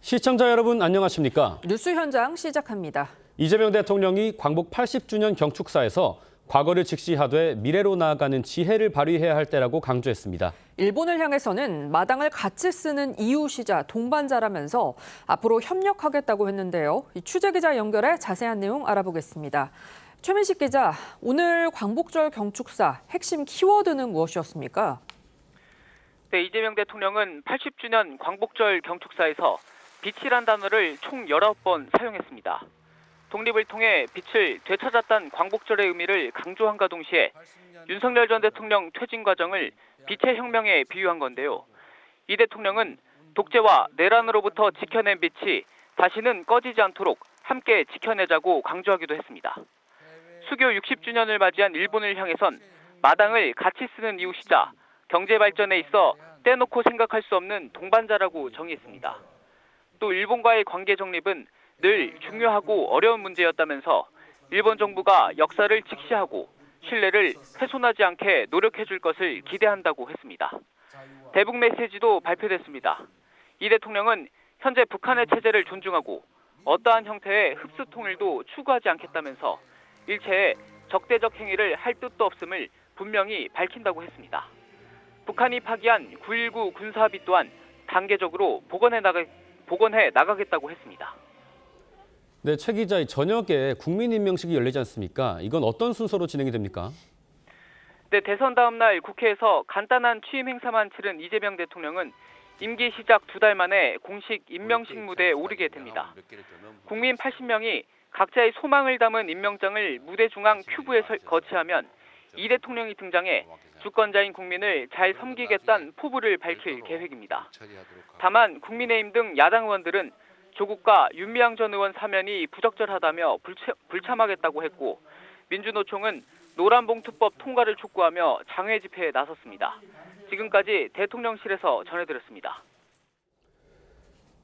시청자 여러분 안녕하십니까? 뉴스 현장 시작합니다. 이재명 대통령이 광복 80주년 경축사에서 과거를 직시하되 미래로 나아가는 지혜를 발휘해야 할 때라고 강조했습니다. 일본을 향해서는 마당을 같이 쓰는 이웃이자 동반자라면서 앞으로 협력하겠다고 했는데요. 취재기자 연결해 자세한 내용 알아보겠습니다. 최민식 기자, 오늘 광복절 경축사 핵심 키워드는 무엇이었습니까? 네, 이재명 대통령은 80주년 광복절 경축사에서 빛이란 단어를 총 19번 사용했습니다. 독립을 통해 빛을 되찾았다는 광복절의 의미를 강조한과 동시에 윤석열 전 대통령 퇴진 과정을 빛의 혁명에 비유한 건데요. 이 대통령은 독재와 내란으로부터 지켜낸 빛이 다시는 꺼지지 않도록 함께 지켜내자고 강조하기도 했습니다. 수교 60주년을 맞이한 일본을 향해선 마당을 같이 쓰는 이웃이자 경제 발전에 있어 떼놓고 생각할 수 없는 동반자라고 정의했습니다. 또 일본과의 관계 정립은 늘 중요하고 어려운 문제였다면서 일본 정부가 역사를 직시하고 신뢰를 훼손하지 않게 노력해 줄 것을 기대한다고 했습니다. 대북 메시지도 발표됐습니다. 이 대통령은 현재 북한의 체제를 존중하고 어떠한 형태의 흡수 통일도 추구하지 않겠다면서 일체의 적대적 행위를 할 뜻도 없음을 분명히 밝힌다고 했습니다. 북한이 파기한 9.19 군사합의 또한 단계적으로 복원해 나가겠다고 했습니다. 네, 최 기자, 저녁에 국민임명식이 열리지 않습니까? 이건 어떤 순서로 진행이 됩니까? 네, 대선 다음 날 국회에서 간단한 취임 행사만 치른 이재명 대통령은 임기 시작 2달 만에 공식 임명식 무대에 오르게 됩니다. 국민 80명이 각자의 소망을 담은 임명장을 무대 중앙 큐브에 거치하면 이 대통령이 등장해 주권자인 국민을 잘 섬기겠다는 포부를 밝힐 계획입니다. 다만 국민의힘 등 야당 의원들은 조국과 윤미향 전 의원 사면이 부적절하다며 불참하겠다고 했고 민주노총은 노란봉투법 통과를 촉구하며 장외 집회에 나섰습니다. 지금까지 대통령실에서 전해드렸습니다.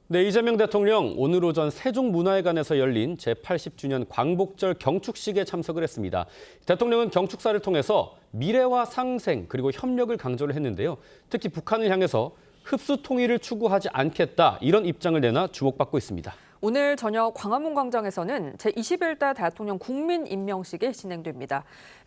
네, 이재명 대통령 오늘 오전 세종문화회관에서 열린 제80주년 광복절 경축식에 참석을 했습니다. 대통령은 경축사를 통해서 미래와 상생 그리고 협력을 강조를 했는데요. 특히 북한을 향해서 흡수 통일을 추구하지 않겠다 이런 입장을 내놔 주목받고 있습니다. 오늘 저녁 광화문 광장에서는 제21대 대통령 국민임명식이 진행됩니다.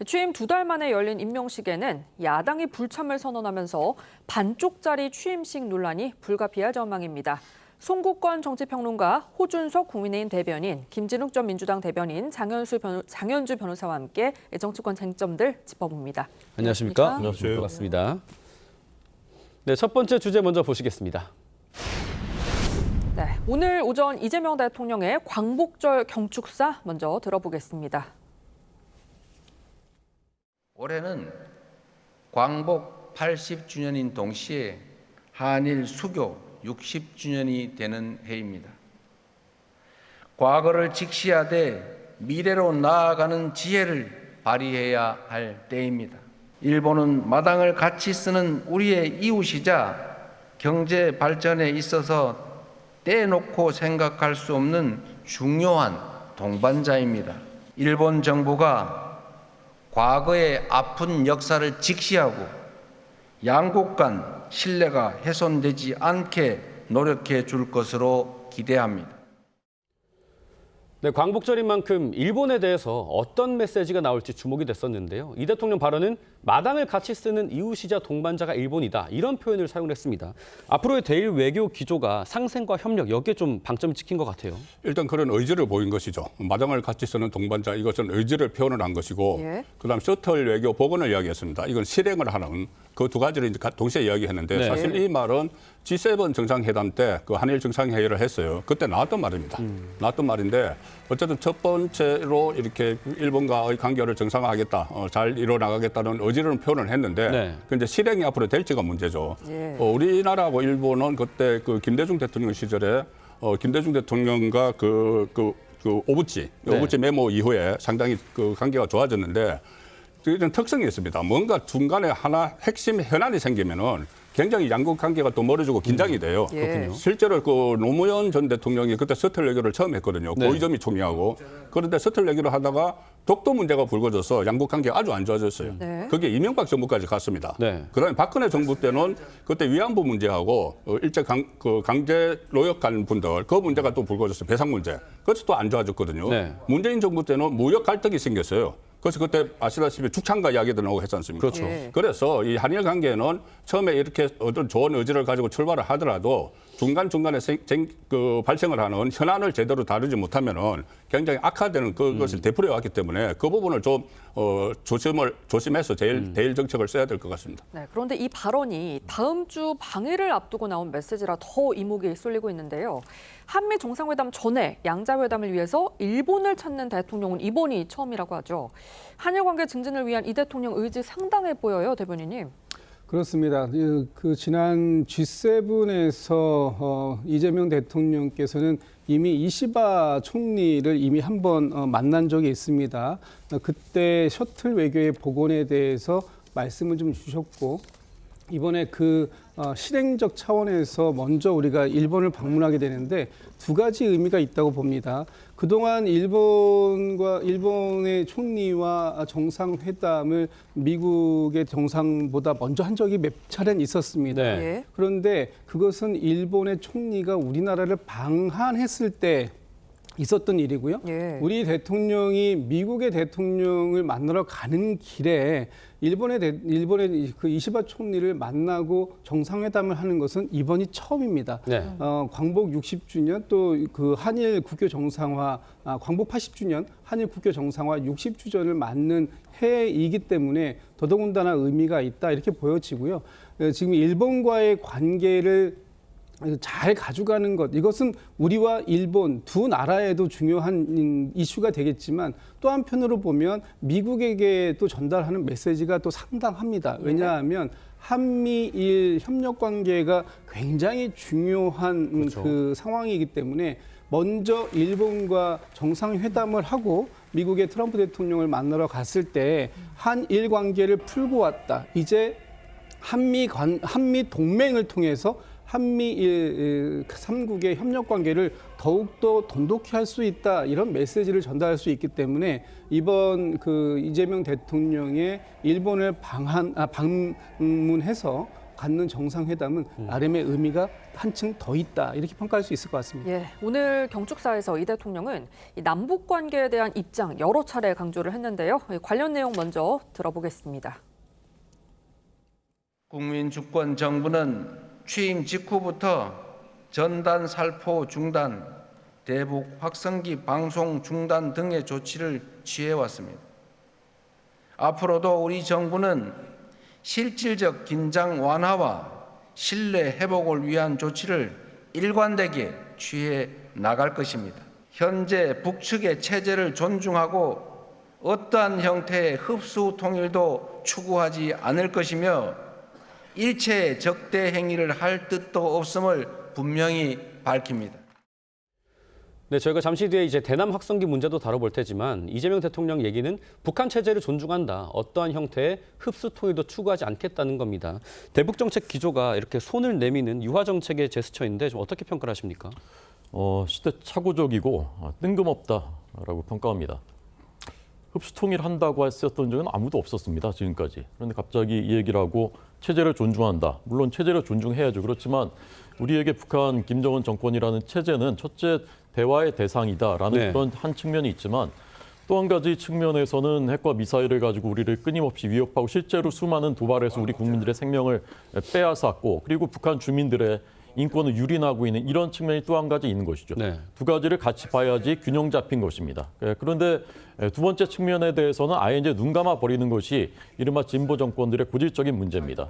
취임 2달 만에 열린 임명식에는 야당이 불참을 선언하면서 반쪽짜리 취임식 논란이 불가피할 전망입니다. 송국권 정치평론가, 호준석 국민의힘 대변인, 김진욱 전 민주당 대변인, 장현주 변호사와 함께 정치권 쟁점들 짚어봅니다. 안녕하십니까? 안녕하세요. 반갑습니다. 네, 첫 번째 주제 먼저 보시겠습니다. 네, 오늘 오전 이재명 대통령의 광복절 경축사 먼저 들어보겠습니다. 올해는 광복 80주년인 동시에 한일 수교 60주년이 되는 해입니다. 과거를 직시하되 미래로 나아가는 지혜를 발휘해야 할 때입니다. 일본은 마당을 같이 쓰는 우리의 이웃이자 경제 발전에 있어서 떼놓고 생각할 수 없는 중요한 동반자입니다. 일본 정부가 과거의 아픈 역사를 직시하고 양국 간 신뢰가 훼손되지 않게 노력해 줄 것으로 기대합니다. 네, 광복절인 만큼 일본에 대해서 어떤 메시지가 나올지 주목이 됐었는데요. 이 대통령 발언은 마당을 같이 쓰는 이웃이자 동반자가 일본이다. 이런 표현을 사용했습니다. 앞으로의 대일 외교 기조가 상생과 협력, 여기에 좀 방점이 찍힌 것 같아요. 일단 그런 의지를 보인 것이죠. 마당을 같이 쓰는 동반자, 이것은 의지를 표현을 한 것이고, 그다음 셔틀 외교 복원을 이야기했습니다. 이건 실행을 하는 그 두 가지를 이제 동시에 이야기했는데 사실 이 말은 G7 정상회담 때 그 한일 정상회의를 했어요. 그때 나왔던 말입니다. 나왔던 말인데 어쨌든 첫 번째로 이렇게 일본과의 관계를 정상화하겠다, 잘 이뤄나가겠다는 의지를 표현을 했는데 근데 실행이 앞으로 될지가 문제죠. 우리나라하고 일본은 그때 그 김대중 대통령 시절에 김대중 대통령과 그 오부치 메모 이후에 상당히 그 관계가 좋아졌는데 이런 특성이 있습니다. 뭔가 중간에 하나 핵심 현안이 생기면은 굉장히 양국 관계가 또 멀어지고 긴장이 돼요. 그렇군요. 실제로 그 노무현 전 대통령이 그때 셔틀 외교를 처음 했거든요. 고이점이 총리하고. 그런데 셔틀 외교를 하다가 독도 문제가 불거져서 양국 관계가 아주 안 좋아졌어요. 네. 그게 이명박 정부까지 갔습니다. 네. 그다음에 박근혜 정부 때는 그때 위안부 문제하고 일제 강제 노역간 분들 그 문제가 또 불거졌어요. 배상 문제. 그래서 또 안 좋아졌거든요. 네. 문재인 정부 때는 무역 갈등이 생겼어요. 그래서 그때 아시다시피 축창가 이야기도 나오고 했지 않습니까? 그렇죠. 예. 그래서 이 한일 관계는 처음에 이렇게 어떤 좋은 의지를 가지고 출발을 하더라도 중간중간에 발생을 하는 현안을 제대로 다루지 못하면은 굉장히 악화되는 그것을 되풀이해 왔기 때문에 그 부분을 좀 조심해서 대일 정책을 써야 될 것 같습니다. 네, 그런데 이 발언이 다음 주 방일을 앞두고 나온 메시지라 더 이목이 쏠리고 있는데요. 한미 정상회담 전에 양자회담을 위해서 일본을 찾는 대통령은 이번이 처음이라고 하죠. 한일 관계 증진을 위한 이 대통령 의지 상당해 보여요, 대변인님. 그렇습니다. 그 지난 G7에서 이재명 대통령께서는 이미 이시바 총리를 이미 한번 만난 적이 있습니다. 그때 셔틀 외교의 복원에 대해서 말씀을 좀 주셨고 이번에 그 실행적 차원에서 먼저 우리가 일본을 방문하게 되는데 두 가지 의미가 있다고 봅니다. 그동안 일본의 총리와 정상회담을 미국의 정상보다 먼저 한 적이 몇 차례는 있었습니다. 네. 예. 그런데 그것은 일본의 총리가 우리나라를 방한했을 때 있었던 일이고요. 예. 우리 대통령이 미국의 대통령을 만나러 가는 길에 일본의 그 이시바 총리를 만나고 정상회담을 하는 것은 이번이 처음입니다. 네. 광복 60주년 또 그 한일 국교 정상화, 광복 80주년 한일 국교 정상화 60주년을 맞는 해이기 때문에 더더군다나 의미가 있다 이렇게 보여지고요. 지금 일본과의 관계를 잘 가져가는 것, 이것은 우리와 일본 두 나라에도 중요한 이슈가 되겠지만 또 한편으로 보면 미국에게 또 전달하는 메시지가 또 상당합니다. 왜냐하면 한미일 협력 관계가 굉장히 중요한 그렇죠. 그 상황이기 때문에 먼저 일본과 정상회담을 하고 미국의 트럼프 대통령을 만나러 갔을 때 한일 관계를 풀고 왔다. 이제 한미 동맹을 통해서 한미일 3국의 협력 관계를 더욱더 돈독히 할 수 있다 이런 메시지를 전달할 수 있기 때문에 이번 그 이재명 대통령의 일본을 방문해서 갖는 정상회담은 나름의 의미가 한층 더 있다 이렇게 평가할 수 있을 것 같습니다. 예, 오늘 경축사에서 이 대통령은 이 남북 관계에 대한 입장 여러 차례 강조를 했는데요. 관련 내용 먼저 들어보겠습니다. 국민주권 정부는 취임 직후부터 전단 살포 중단, 대북 확성기 방송 중단 등의 조치를 취해왔습니다. 앞으로도 우리 정부는 실질적 긴장 완화와 신뢰 회복을 위한 조치를 일관되게 취해 나갈 것입니다. 현재 북측의 체제를 존중하고 어떠한 형태의 흡수 통일도 추구하지 않을 것이며 일체의 적대 행위를 할 뜻도 없음을 분명히 밝힙니다. 네, 저희가 잠시 뒤에 이제 대남 확성기 문제도 다뤄볼 테지만 이재명 대통령 얘기는 북한 체제를 존중한다. 어떠한 형태의 흡수 통일도 추구하지 않겠다는 겁니다. 대북 정책 기조가 이렇게 손을 내미는 유화 정책의 제스처인데 좀 어떻게 평가를 하십니까? 시대착오적이고 뜬금없다라고 평가합니다. 흡수 통일한다고 했었던 적은 아무도 없었습니다. 지금까지. 그런데 갑자기 이 얘기를 하고 체제를 존중한다. 물론 체제를 존중해야죠. 그렇지만 우리에게 북한 김정은 정권이라는 체제는 첫째 대화의 대상이다라는 네. 그런 한 측면이 있지만 또 한 가지 측면에서는 핵과 미사일을 가지고 우리를 끊임없이 위협하고 실제로 수많은 도발에서 우리 국민들의 생명을 빼앗았고 그리고 북한 주민들의 인권을 유린하고 있는 이런 측면이 또 한 가지 있는 것이죠. 네. 두 가지를 같이 봐야지 균형 잡힌 것입니다. 그런데 두 번째 측면에 대해서는 아예 이제 눈 감아 버리는 것이 이른바 진보 정권들의 고질적인 문제입니다.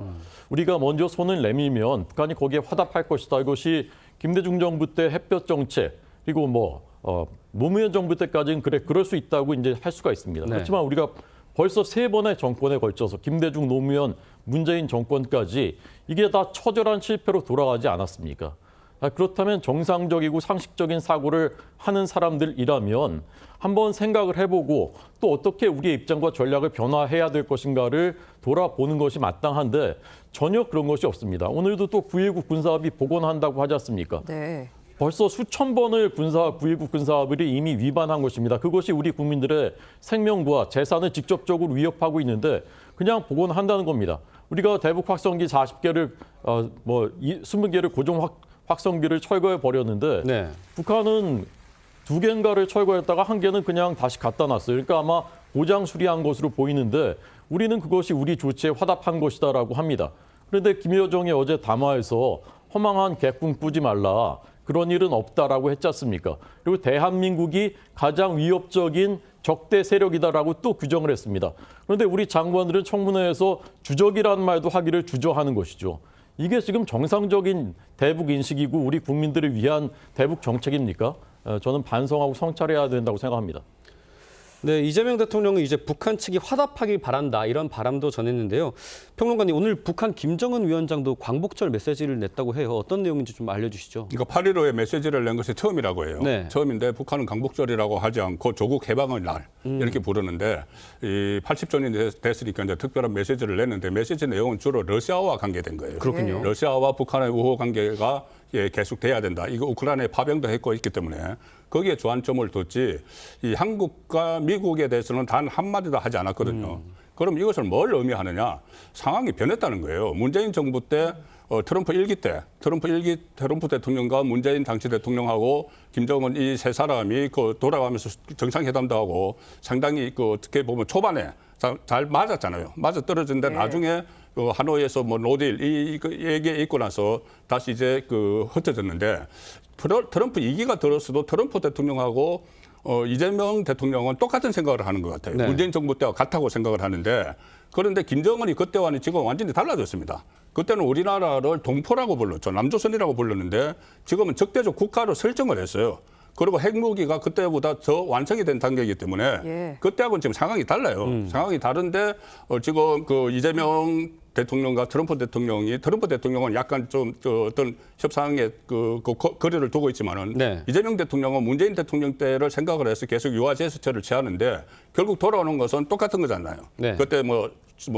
우리가 먼저 손을 내밀면 북한이 거기에 화답할 것이다. 이것이 김대중 정부 때 햇볕 정책 그리고 노무현 정부 때까지는 그럴 수 있다고 이제 할 수가 있습니다. 네. 그렇지만 우리가 벌써 3번의 정권에 걸쳐서 김대중, 노무현, 문재인 정권까지 이게 다 처절한 실패로 돌아가지 않았습니까? 그렇다면 정상적이고 상식적인 사고를 하는 사람들이라면 한번 생각을 해보고 또 어떻게 우리의 입장과 전략을 변화해야 될 것인가를 돌아보는 것이 마땅한데 전혀 그런 것이 없습니다. 오늘도 또 9.19 군사합의 복원한다고 하지 않습니까? 네. 벌써 수천 번을 9.19 군사합의를 이미 위반한 것입니다. 그것이 우리 국민들의 생명과 재산을 직접적으로 위협하고 있는데 그냥 복원한다는 겁니다. 우리가 대북 확성기 40개를 20개를 고정 확성기를 철거해 버렸는데 네. 북한은 2개인가를 철거했다가 1개는 그냥 다시 갖다 놨어요. 그러니까 아마 고장 수리한 것으로 보이는데 우리는 그것이 우리 조치에 화답한 것이다라고 합니다. 그런데 김여정이 어제 담화에서 허망한 개꿈 꾸지 말라. 그런 일은 없다라고 했지 않습니까? 그리고 대한민국이 가장 위협적인 적대 세력이다라고 또 규정을 했습니다. 그런데 우리 장관들은 청문회에서 주적이라는 말도 하기를 주저하는 것이죠. 이게 지금 정상적인 대북 인식이고 우리 국민들을 위한 대북 정책입니까? 저는 반성하고 성찰해야 된다고 생각합니다. 네, 이재명 대통령은 이제 북한 측이 화답하길 바란다 이런 바람도 전했는데요. 평론가님, 오늘 북한 김정은 위원장도 광복절 메시지를 냈다고 해요. 어떤 내용인지 좀 알려주시죠. 그러니까 8.15에 메시지를 낸 것이 처음이라고 해요. 네. 처음인데 북한은 광복절이라고 하지 않고 조국 해방의 날 이렇게 부르는데 이 80주년이 됐으니까 이제 특별한 메시지를 냈는데 메시지 내용은 주로 러시아와 관계된 거예요. 그렇군요. 러시아와 북한의 우호 관계가 계속돼야 된다. 이거 우크라이나에 파병도 했고 있기 때문에 거기에 주안점을 뒀지 이 한국과 미국에 대해서는 단 한마디도 하지 않았거든요. 그럼 이것을 뭘 의미하느냐? 상황이 변했다는 거예요. 문재인 정부 때 트럼프 1기 때 트럼프 대통령과 문재인 당시 대통령하고 김정은 이 세 사람이 돌아가면서 정상회담도 하고 상당히 어떻게 보면 초반에 잘 맞았잖아요. 맞아 떨어졌는데 나중에 하노이에서 노딜 이 얘기 있고 나서 다시 이제 흩어졌는데 트럼프 2기가 들었어도 트럼프 대통령하고 이재명 대통령은 똑같은 생각을 하는 것 같아요. 네. 문재인 정부 때와 같다고 생각을 하는데 그런데 김정은이 그때와는 지금 완전히 달라졌습니다. 그때는 우리나라를 동포라고 불렀죠. 남조선이라고 불렀는데 지금은 적대적 국가로 설정을 했어요. 그리고 핵무기가 그때보다 더 완성이 된 단계이기 때문에 그때하고는 지금 상황이 달라요. 상황이 다른데 지금 이재명 대통령과 트럼프 대통령은 약간 좀 어떤 협상에 거리를 두고 있지만은 네. 이재명 대통령은 문재인 대통령 때를 생각을 해서 계속 유화 제스처를 취하는데 결국 돌아오는 것은 똑같은 거잖아요. 네. 그때 뭐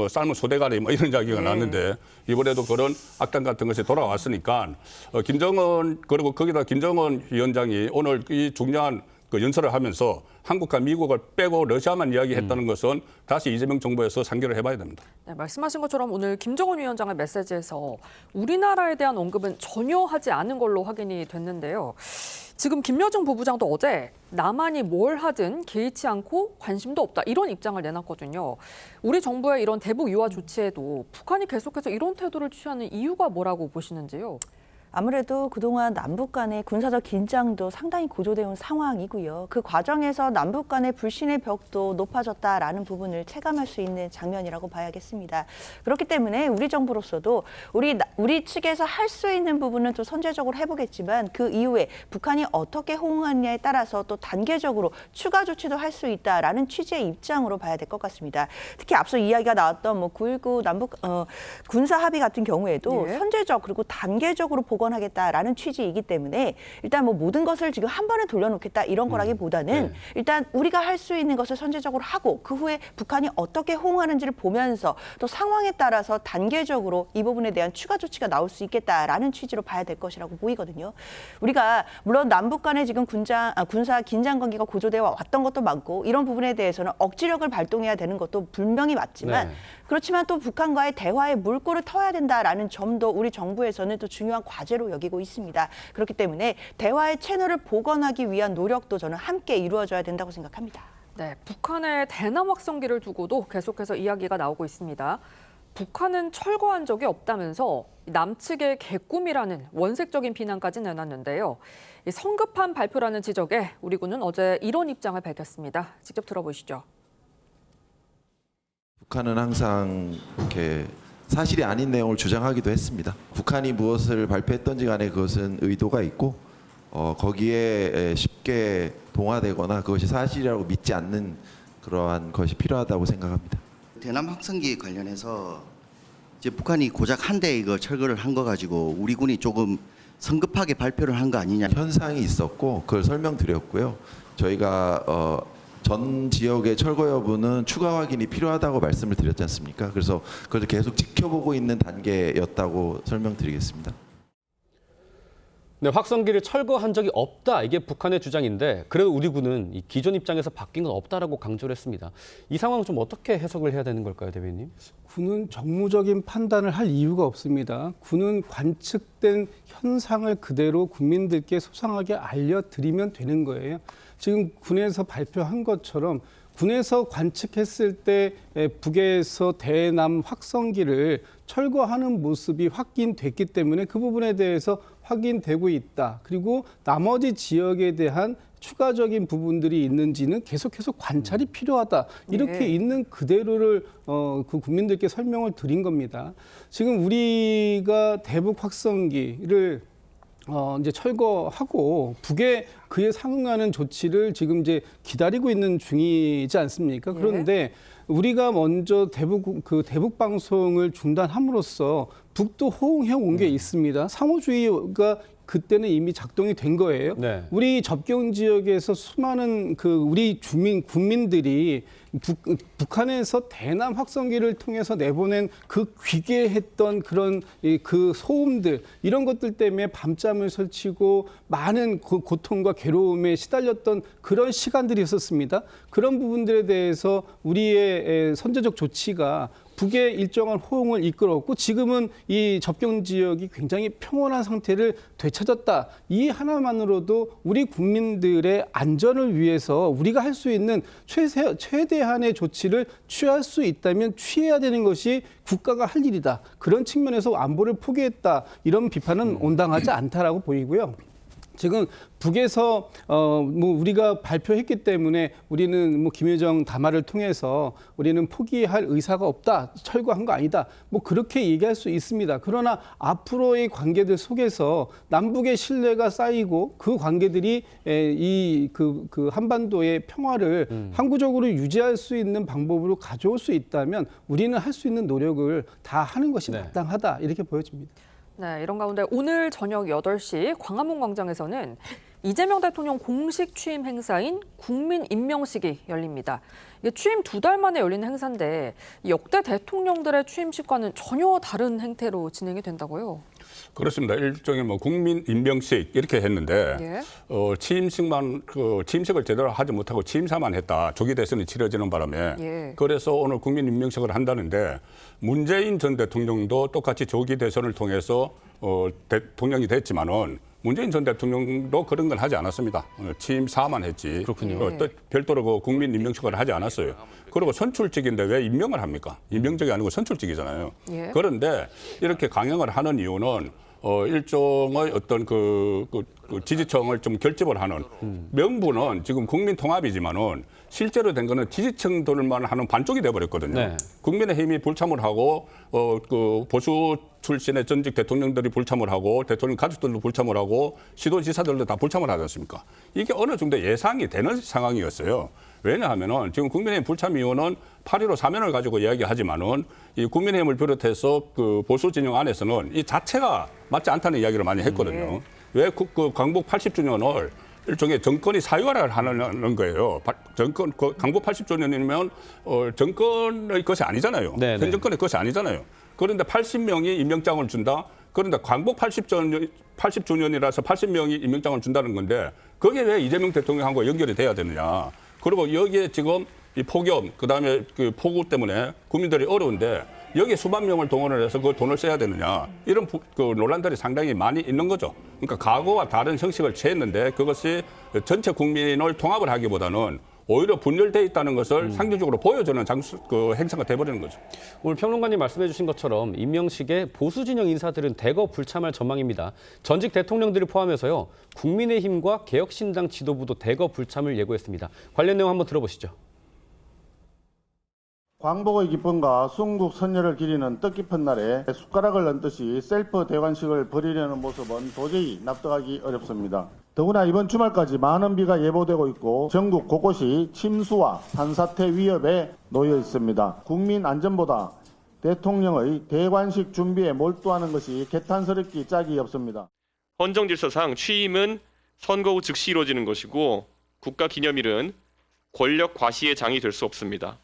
삶은 소대가리 이런 이야기가 나왔는데 이번에도 그런 악당 같은 것이 돌아왔으니까 김정은 그리고 거기다 김정은 위원장이 오늘 이 중요한 연설을 하면서 한국과 미국을 빼고 러시아만 이야기했다는 것은 다시 이재명 정부에서 상기를 해봐야 됩니다. 네, 말씀하신 것처럼 오늘 김정은 위원장의 메시지에서 우리나라에 대한 언급은 전혀 하지 않은 걸로 확인이 됐는데요. 지금 김여정 부부장도 어제 남한이 뭘 하든 개의치 않고 관심도 없다 이런 입장을 내놨거든요. 우리 정부의 이런 대북 유화 조치에도 북한이 계속해서 이런 태도를 취하는 이유가 뭐라고 보시는지요? 아무래도 그동안 남북 간의 군사적 긴장도 상당히 고조되어 온 상황이고요. 그 과정에서 남북 간의 불신의 벽도 높아졌다라는 부분을 체감할 수 있는 장면이라고 봐야겠습니다. 그렇기 때문에 우리 정부로서도 우리 측에서 할 수 있는 부분은 또 선제적으로 해보겠지만 그 이후에 북한이 어떻게 호응하느냐에 따라서 또 단계적으로 추가 조치도 할 수 있다라는 취지의 입장으로 봐야 될 것 같습니다. 특히 앞서 이야기가 나왔던 9.19 남북 군사 합의 같은 경우에도 선제적 그리고 단계적으로 복원하겠다라는 취지이기 때문에 일단 모든 것을 지금 한 번에 돌려놓겠다 이런 거라기보다는 일단 우리가 할 수 있는 것을 선제적으로 하고 그 후에 북한이 어떻게 호응하는지를 보면서 또 상황에 따라서 단계적으로 이 부분에 대한 추가 조치가 나올 수 있겠다라는 취지로 봐야 될 것이라고 보이거든요. 우리가 물론 남북 간에 지금 군사 긴장 관계가 고조되어 왔던 것도 많고 이런 부분에 대해서는 억지력을 발동해야 되는 것도 분명히 맞지만 그렇지만 또 북한과의 대화의 물꼬를 터야 된다라는 점도 우리 정부에서는 또 중요한 과제로 여기고 있습니다. 그렇기 때문에 대화의 채널을 복원하기 위한 노력도 저는 함께 이루어져야 된다고 생각합니다. 네, 북한의 대남 확성기를 두고도 계속해서 이야기가 나오고 있습니다. 북한은 철거한 적이 없다면서 남측의 개꿈이라는 원색적인 비난까지 내놨는데요. 이 성급한 발표라는 지적에 우리 군은 어제 이런 입장을 밝혔습니다. 직접 들어보시죠. 북한은 항상 이렇게 사실이 아닌 내용을 주장하기도 했습니다. 북한이 무엇을 발표했던지 간에 그것은 의도가 있고 거기에 쉽게 동화되거나 그것이 사실이라고 믿지 않는 그러한 것이 필요하다고 생각합니다. 대남 확성기 관련해서 이제 북한이 고작 한 대 이거 철거를 한 거 가지고 우리 군이 조금 성급하게 발표를 한 거 아니냐. 현상이 있었고 그걸 설명드렸고요. 저희가 전 지역의 철거 여부는 추가 확인이 필요하다고 말씀을 드렸지 않습니까? 그래서 그걸 계속 지켜보고 있는 단계였다고 설명드리겠습니다. 네, 확성기를 철거한 적이 없다. 이게 북한의 주장인데 그래도 우리 군은 이 기존 입장에서 바뀐 건 없다라고 강조를 했습니다. 이 상황 좀 어떻게 해석을 해야 되는 걸까요, 대변인? 군은 정무적인 판단을 할 이유가 없습니다. 군은 관측된 현상을 그대로 국민들께 소상하게 알려드리면 되는 거예요. 지금 군에서 발표한 것처럼 군에서 관측했을 때 북에서 대남 확성기를 철거하는 모습이 확인됐기 때문에 그 부분에 대해서 확인되고 있다. 그리고 나머지 지역에 대한 추가적인 부분들이 있는지는 계속해서 관찰이 필요하다. 이렇게 네. 있는 그대로를 그 국민들께 설명을 드린 겁니다. 지금 우리가 대북 확성기를 이제 철거하고 북에 그에 상응하는 조치를 지금 이제 기다리고 있는 중이지 않습니까? 그런데 우리가 먼저 대북 방송을 중단함으로써 북도 호응해 온 게 있습니다. 상호주의가 그때는 이미 작동이 된 거예요. 네. 우리 접경 지역에서 수많은 우리 국민들이 북한에서 대남 확성기를 통해서 내보낸 그 귀괴했던 그런 그 소음들 이런 것들 때문에 밤잠을 설치고 많은 고통과 괴로움에 시달렸던 그런 시간들이 있었습니다. 그런 부분들에 대해서 우리의 선제적 조치가 북의 일정한 호응을 이끌었고 지금은 이 접경 지역이 굉장히 평온한 상태를 되찾았다. 이 하나만으로도 우리 국민들의 안전을 위해서 우리가 할 수 있는 최대한의 조치를 취할 수 있다면 취해야 되는 것이 국가가 할 일이다. 그런 측면에서 안보를 포기했다. 이런 비판은 온당하지 않다라고 보이고요. 지금 북에서 우리가 발표했기 때문에 우리는 김여정 담화를 통해서 우리는 포기할 의사가 없다, 철거한 거 아니다, 그렇게 얘기할 수 있습니다. 그러나 앞으로의 관계들 속에서 남북의 신뢰가 쌓이고 그 관계들이 그 한반도의 평화를 항구적으로 유지할 수 있는 방법으로 가져올 수 있다면 우리는 할 수 있는 노력을 다 하는 것이 마땅하다 이렇게 보여집니다. 네, 이런 가운데 오늘 저녁 8시 광화문 광장에서는 이재명 대통령 공식 취임 행사인 국민 임명식이 열립니다. 이게 취임 2달 만에 열리는 행사인데 역대 대통령들의 취임식과는 전혀 다른 행태로 진행이 된다고요? 그렇습니다. 일종의 국민 임명식 이렇게 했는데 취임식을 제대로 하지 못하고 취임사만 했다. 조기 대선이 치러지는 바람에 그래서 오늘 국민 임명식을 한다는데 문재인 전 대통령도 똑같이 조기 대선을 통해서 대통령이 됐지만은 문재인 전 대통령도 그런 건 하지 않았습니다. 취임사만 했지. 그렇군요. 또 별도로 국민 임명식을 하지 않았어요. 그리고 선출직인데 왜 임명을 합니까? 임명직이 아니고 선출직이잖아요. 그런데 이렇게 강행을 하는 이유는 일종의 어떤 그 지지층을 좀 결집을 하는 명분은 지금 국민 통합이지만은 실제로 된 거는 지지층들만 하는 반쪽이 돼버렸거든요. 네. 국민의힘이 불참을 하고 그 보수 출신의 전직 대통령들이 불참을 하고 대통령 가족들도 불참을 하고 시도지사들도 다 불참을 하지 않습니까? 이게 어느 정도 예상이 되는 상황이었어요. 왜냐하면은 지금 국민의힘 불참 이유는 8.15 사면을 가지고 이야기하지만은 이 국민의힘을 비롯해서 그 보수 진영 안에서는 이 자체가 맞지 않다는 이야기를 많이 했거든요. 왜 그 광복 80주년을 일종의 정권이 사유화를 하는 거예요. 광복 80주년이면 정권의 것이 아니잖아요. 현 정권의 것이 아니잖아요. 그런데 80명이 임명장을 준다. 그런데 광복 80주년이라서 80명이 임명장을 준다는 건데 그게 왜 이재명 대통령하고 연결이 돼야 되느냐. 그리고 여기에 지금 이 폭염, 그다음에 그 폭우 때문에 국민들이 어려운데 여기에 수만 명을 동원을 해서 그 돈을 써야 되느냐. 이런 그 논란들이 상당히 많이 있는 거죠. 그러니까 과거와 다른 형식을 취했는데 그것이 전체 국민을 통합을 하기보다는 오히려 분열돼 있다는 것을 상징적으로 보여주는 행사가 돼버리는 거죠. 오늘 평론가님 말씀해 주신 것처럼 임명식에 보수 진영 인사들은 대거 불참할 전망입니다. 전직 대통령들을 포함해서요. 국민의힘과 개혁신당 지도부도 대거 불참을 예고했습니다. 관련 내용 한번 들어보시죠. 광복의 기쁨과 순국 선열을 기리는 뜻깊은 날에 숟가락을 얹듯이 셀프 대관식을 벌이려는 모습은 도저히 납득하기 어렵습니다. 더구나 이번 주말까지 많은 비가 예보되고 있고 전국 곳곳이 침수와 산사태 위협에 놓여 있습니다. 국민 안전보다 대통령의 대관식 준비에 몰두하는 것이 개탄스럽기 짝이 없습니다. 헌정 질서상 취임은 선거 후 즉시 이루어지는 것이고 국가 기념일은 권력 과시의 장이 될 수 없습니다.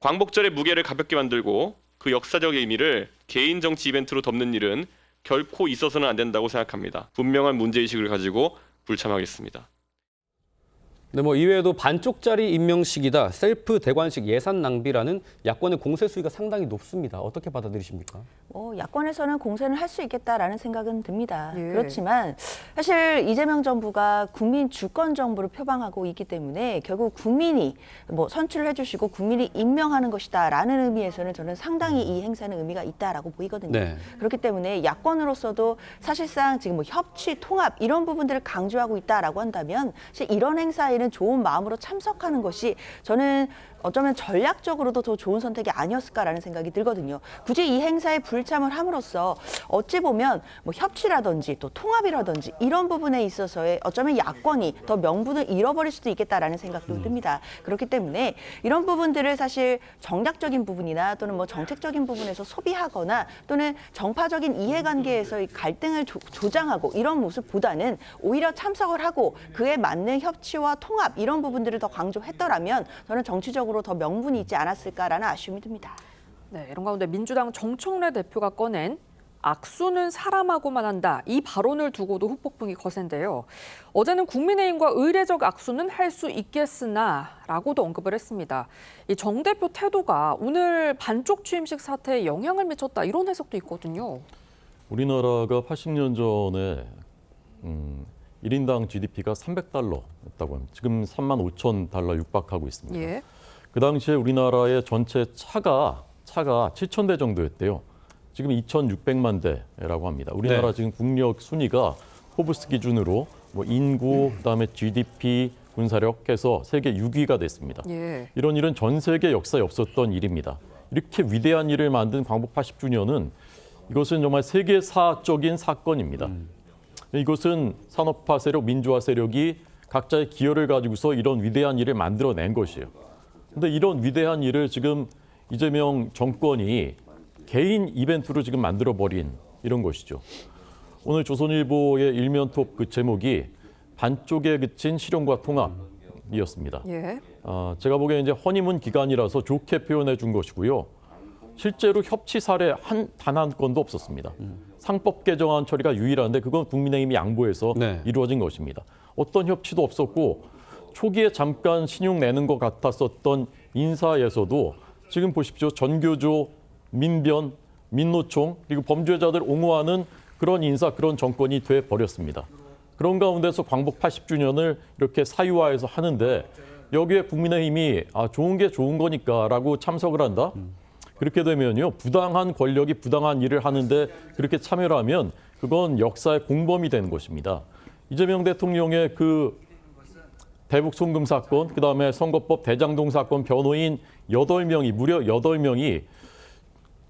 광복절의 무게를 가볍게 만들고 그 역사적 의미를 개인 정치 이벤트로 덮는 일은 결코 있어서는 안 된다고 생각합니다. 분명한 문제의식을 가지고 불참하겠습니다. 네, 이외에도 반쪽짜리 임명식이다, 셀프 대관식 예산 낭비라는 야권의 공세 수위가 상당히 높습니다. 어떻게 받아들이십니까? 야권에서는 공세를 할 수 있겠다라는 생각은 듭니다. 예. 그렇지만 사실 이재명 정부가 국민 주권 정부를 표방하고 있기 때문에 결국 국민이 선출을 해주시고 국민이 임명하는 것이다라는 의미에서는 저는 상당히 이 행사는 의미가 있다라고 보이거든요. 네. 그렇기 때문에 야권으로서도 사실상 지금 협치, 통합 이런 부분들을 강조하고 있다라고 한다면 사실 이런 행사에는 좋은 마음으로 참석하는 것이 저는 어쩌면 전략적으로도 더 좋은 선택이 아니었을까라는 생각이 들거든요. 굳이 이 행사에 불참을 함으로써 어찌 보면 협치라든지 또 통합이라든지 이런 부분에 있어서의 어쩌면 야권이 더 명분을 잃어버릴 수도 있겠다라는 생각도 듭니다. 그렇기 때문에 이런 부분들을 사실 정략적인 부분이나 또는 정책적인 부분에서 소비하거나 또는 정파적인 이해관계에서의 갈등을 조장하고 이런 모습보다는 오히려 참석을 하고 그에 맞는 협치와 통합 이런 부분들을 더 강조했더라면 저는 정치적으로 더 명분이 있지 않았을까라는 아쉬움이 듭니다. 네, 이런 가운데 민주당 정청래 대표가 꺼낸 악수는 사람하고만 한다. 이 발언을 두고도 후폭풍이 거센데요. 어제는 국민의힘과 의례적 악수는 할 수 있겠으나 라고도 언급을 했습니다. 이 정 대표 태도가 오늘 반쪽 취임식 사태에 영향을 미쳤다. 이런 해석도 있거든요. 우리나라가 80년 전에 1인당 GDP가 $300였다고 합니다. 지금 35,000달러 육박하고 있습니다. 예. 그 당시에 우리나라의 전체 차가 7,000대 정도였대요. 지금 2,600만 대라고 합니다. 우리나라 지금 국력 순위가 포브스 기준으로 인구, 그다음에 GDP, 군사력 해서 세계 6위가 됐습니다. 예. 이런 일은 전 세계 역사에 없었던 일입니다. 이렇게 위대한 일을 만든 광복 80주년은 이것은 정말 세계사적인 사건입니다. 이것은 산업화 세력, 민주화 세력이 각자의 기여를 가지고서 이런 위대한 일을 만들어낸 것이에요. 그런데 이런 위대한 일을 지금 이재명 정권이 개인 이벤트로 지금 만들어버린 이런 것이죠. 오늘 조선일보의 일면톱 그 제목이 반쪽에 그친 실용과 통합이었습니다. 예. 제가 보기에 이제 허니문 기간이라서 좋게 표현해 준 것이고요. 실제로 협치 사례 단 한 건도 없었습니다. 상법 개정안 처리가 유일한데 그건 국민의힘이 양보해서 이루어진 것입니다. 어떤 협치도 없었고 초기에 잠깐 신용 내는 것 같았었던 인사에서도 지금 보십시오. 전교조, 민변, 민노총 그리고 범죄자들 옹호하는 그런 인사, 그런 정권이 돼버렸습니다. 그런 가운데서 광복 80주년을 이렇게 사유화해서 하는데 여기에 국민의힘이 좋은 게 좋은 거니까라고 참석을 한다? 그렇게 되면요. 부당한 권력이 부당한 일을 하는데 그렇게 참여를 하면 그건 역사의 공범이 되는 것입니다. 이재명 대통령의 그 대북 송금 사건, 그다음에 선거법 대장동 사건 변호인 8명이 무려 8명이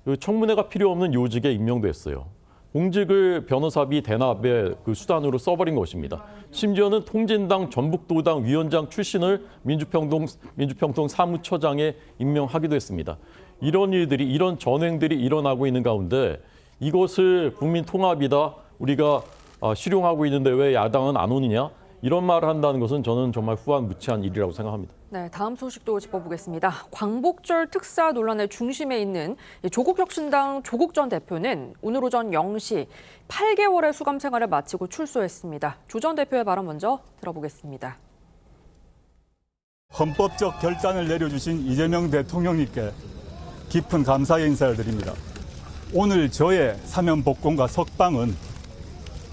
그 청문회가 필요 없는 요직에 임명됐어요. 공직을 변호사비 대납의 그 수단으로 써버린 것입니다. 심지어는 통진당 전북도당 위원장 출신을 민주평통 사무처장에 임명하기도 했습니다. 이런 일들이, 이런 전횡들이 일어나고 있는 가운데 이것을 국민 통합이다, 우리가 실용하고 있는데 왜 야당은 안 오느냐? 이런 말을 한다는 것은 저는 정말 후한무치한 일이라고 생각합니다. 네, 다음 소식도 짚어보겠습니다. 광복절 특사 논란의 중심에 있는 조국혁신당 조국 전 대표는 오늘 오전 0시 8개월의 수감 생활을 마치고 출소했습니다. 조 전 대표의 발언 먼저 들어보겠습니다. 헌법적 결단을 내려주신 이재명 대통령님께 깊은 감사의 인사를 드립니다. 오늘 저의 사면 복권과 석방은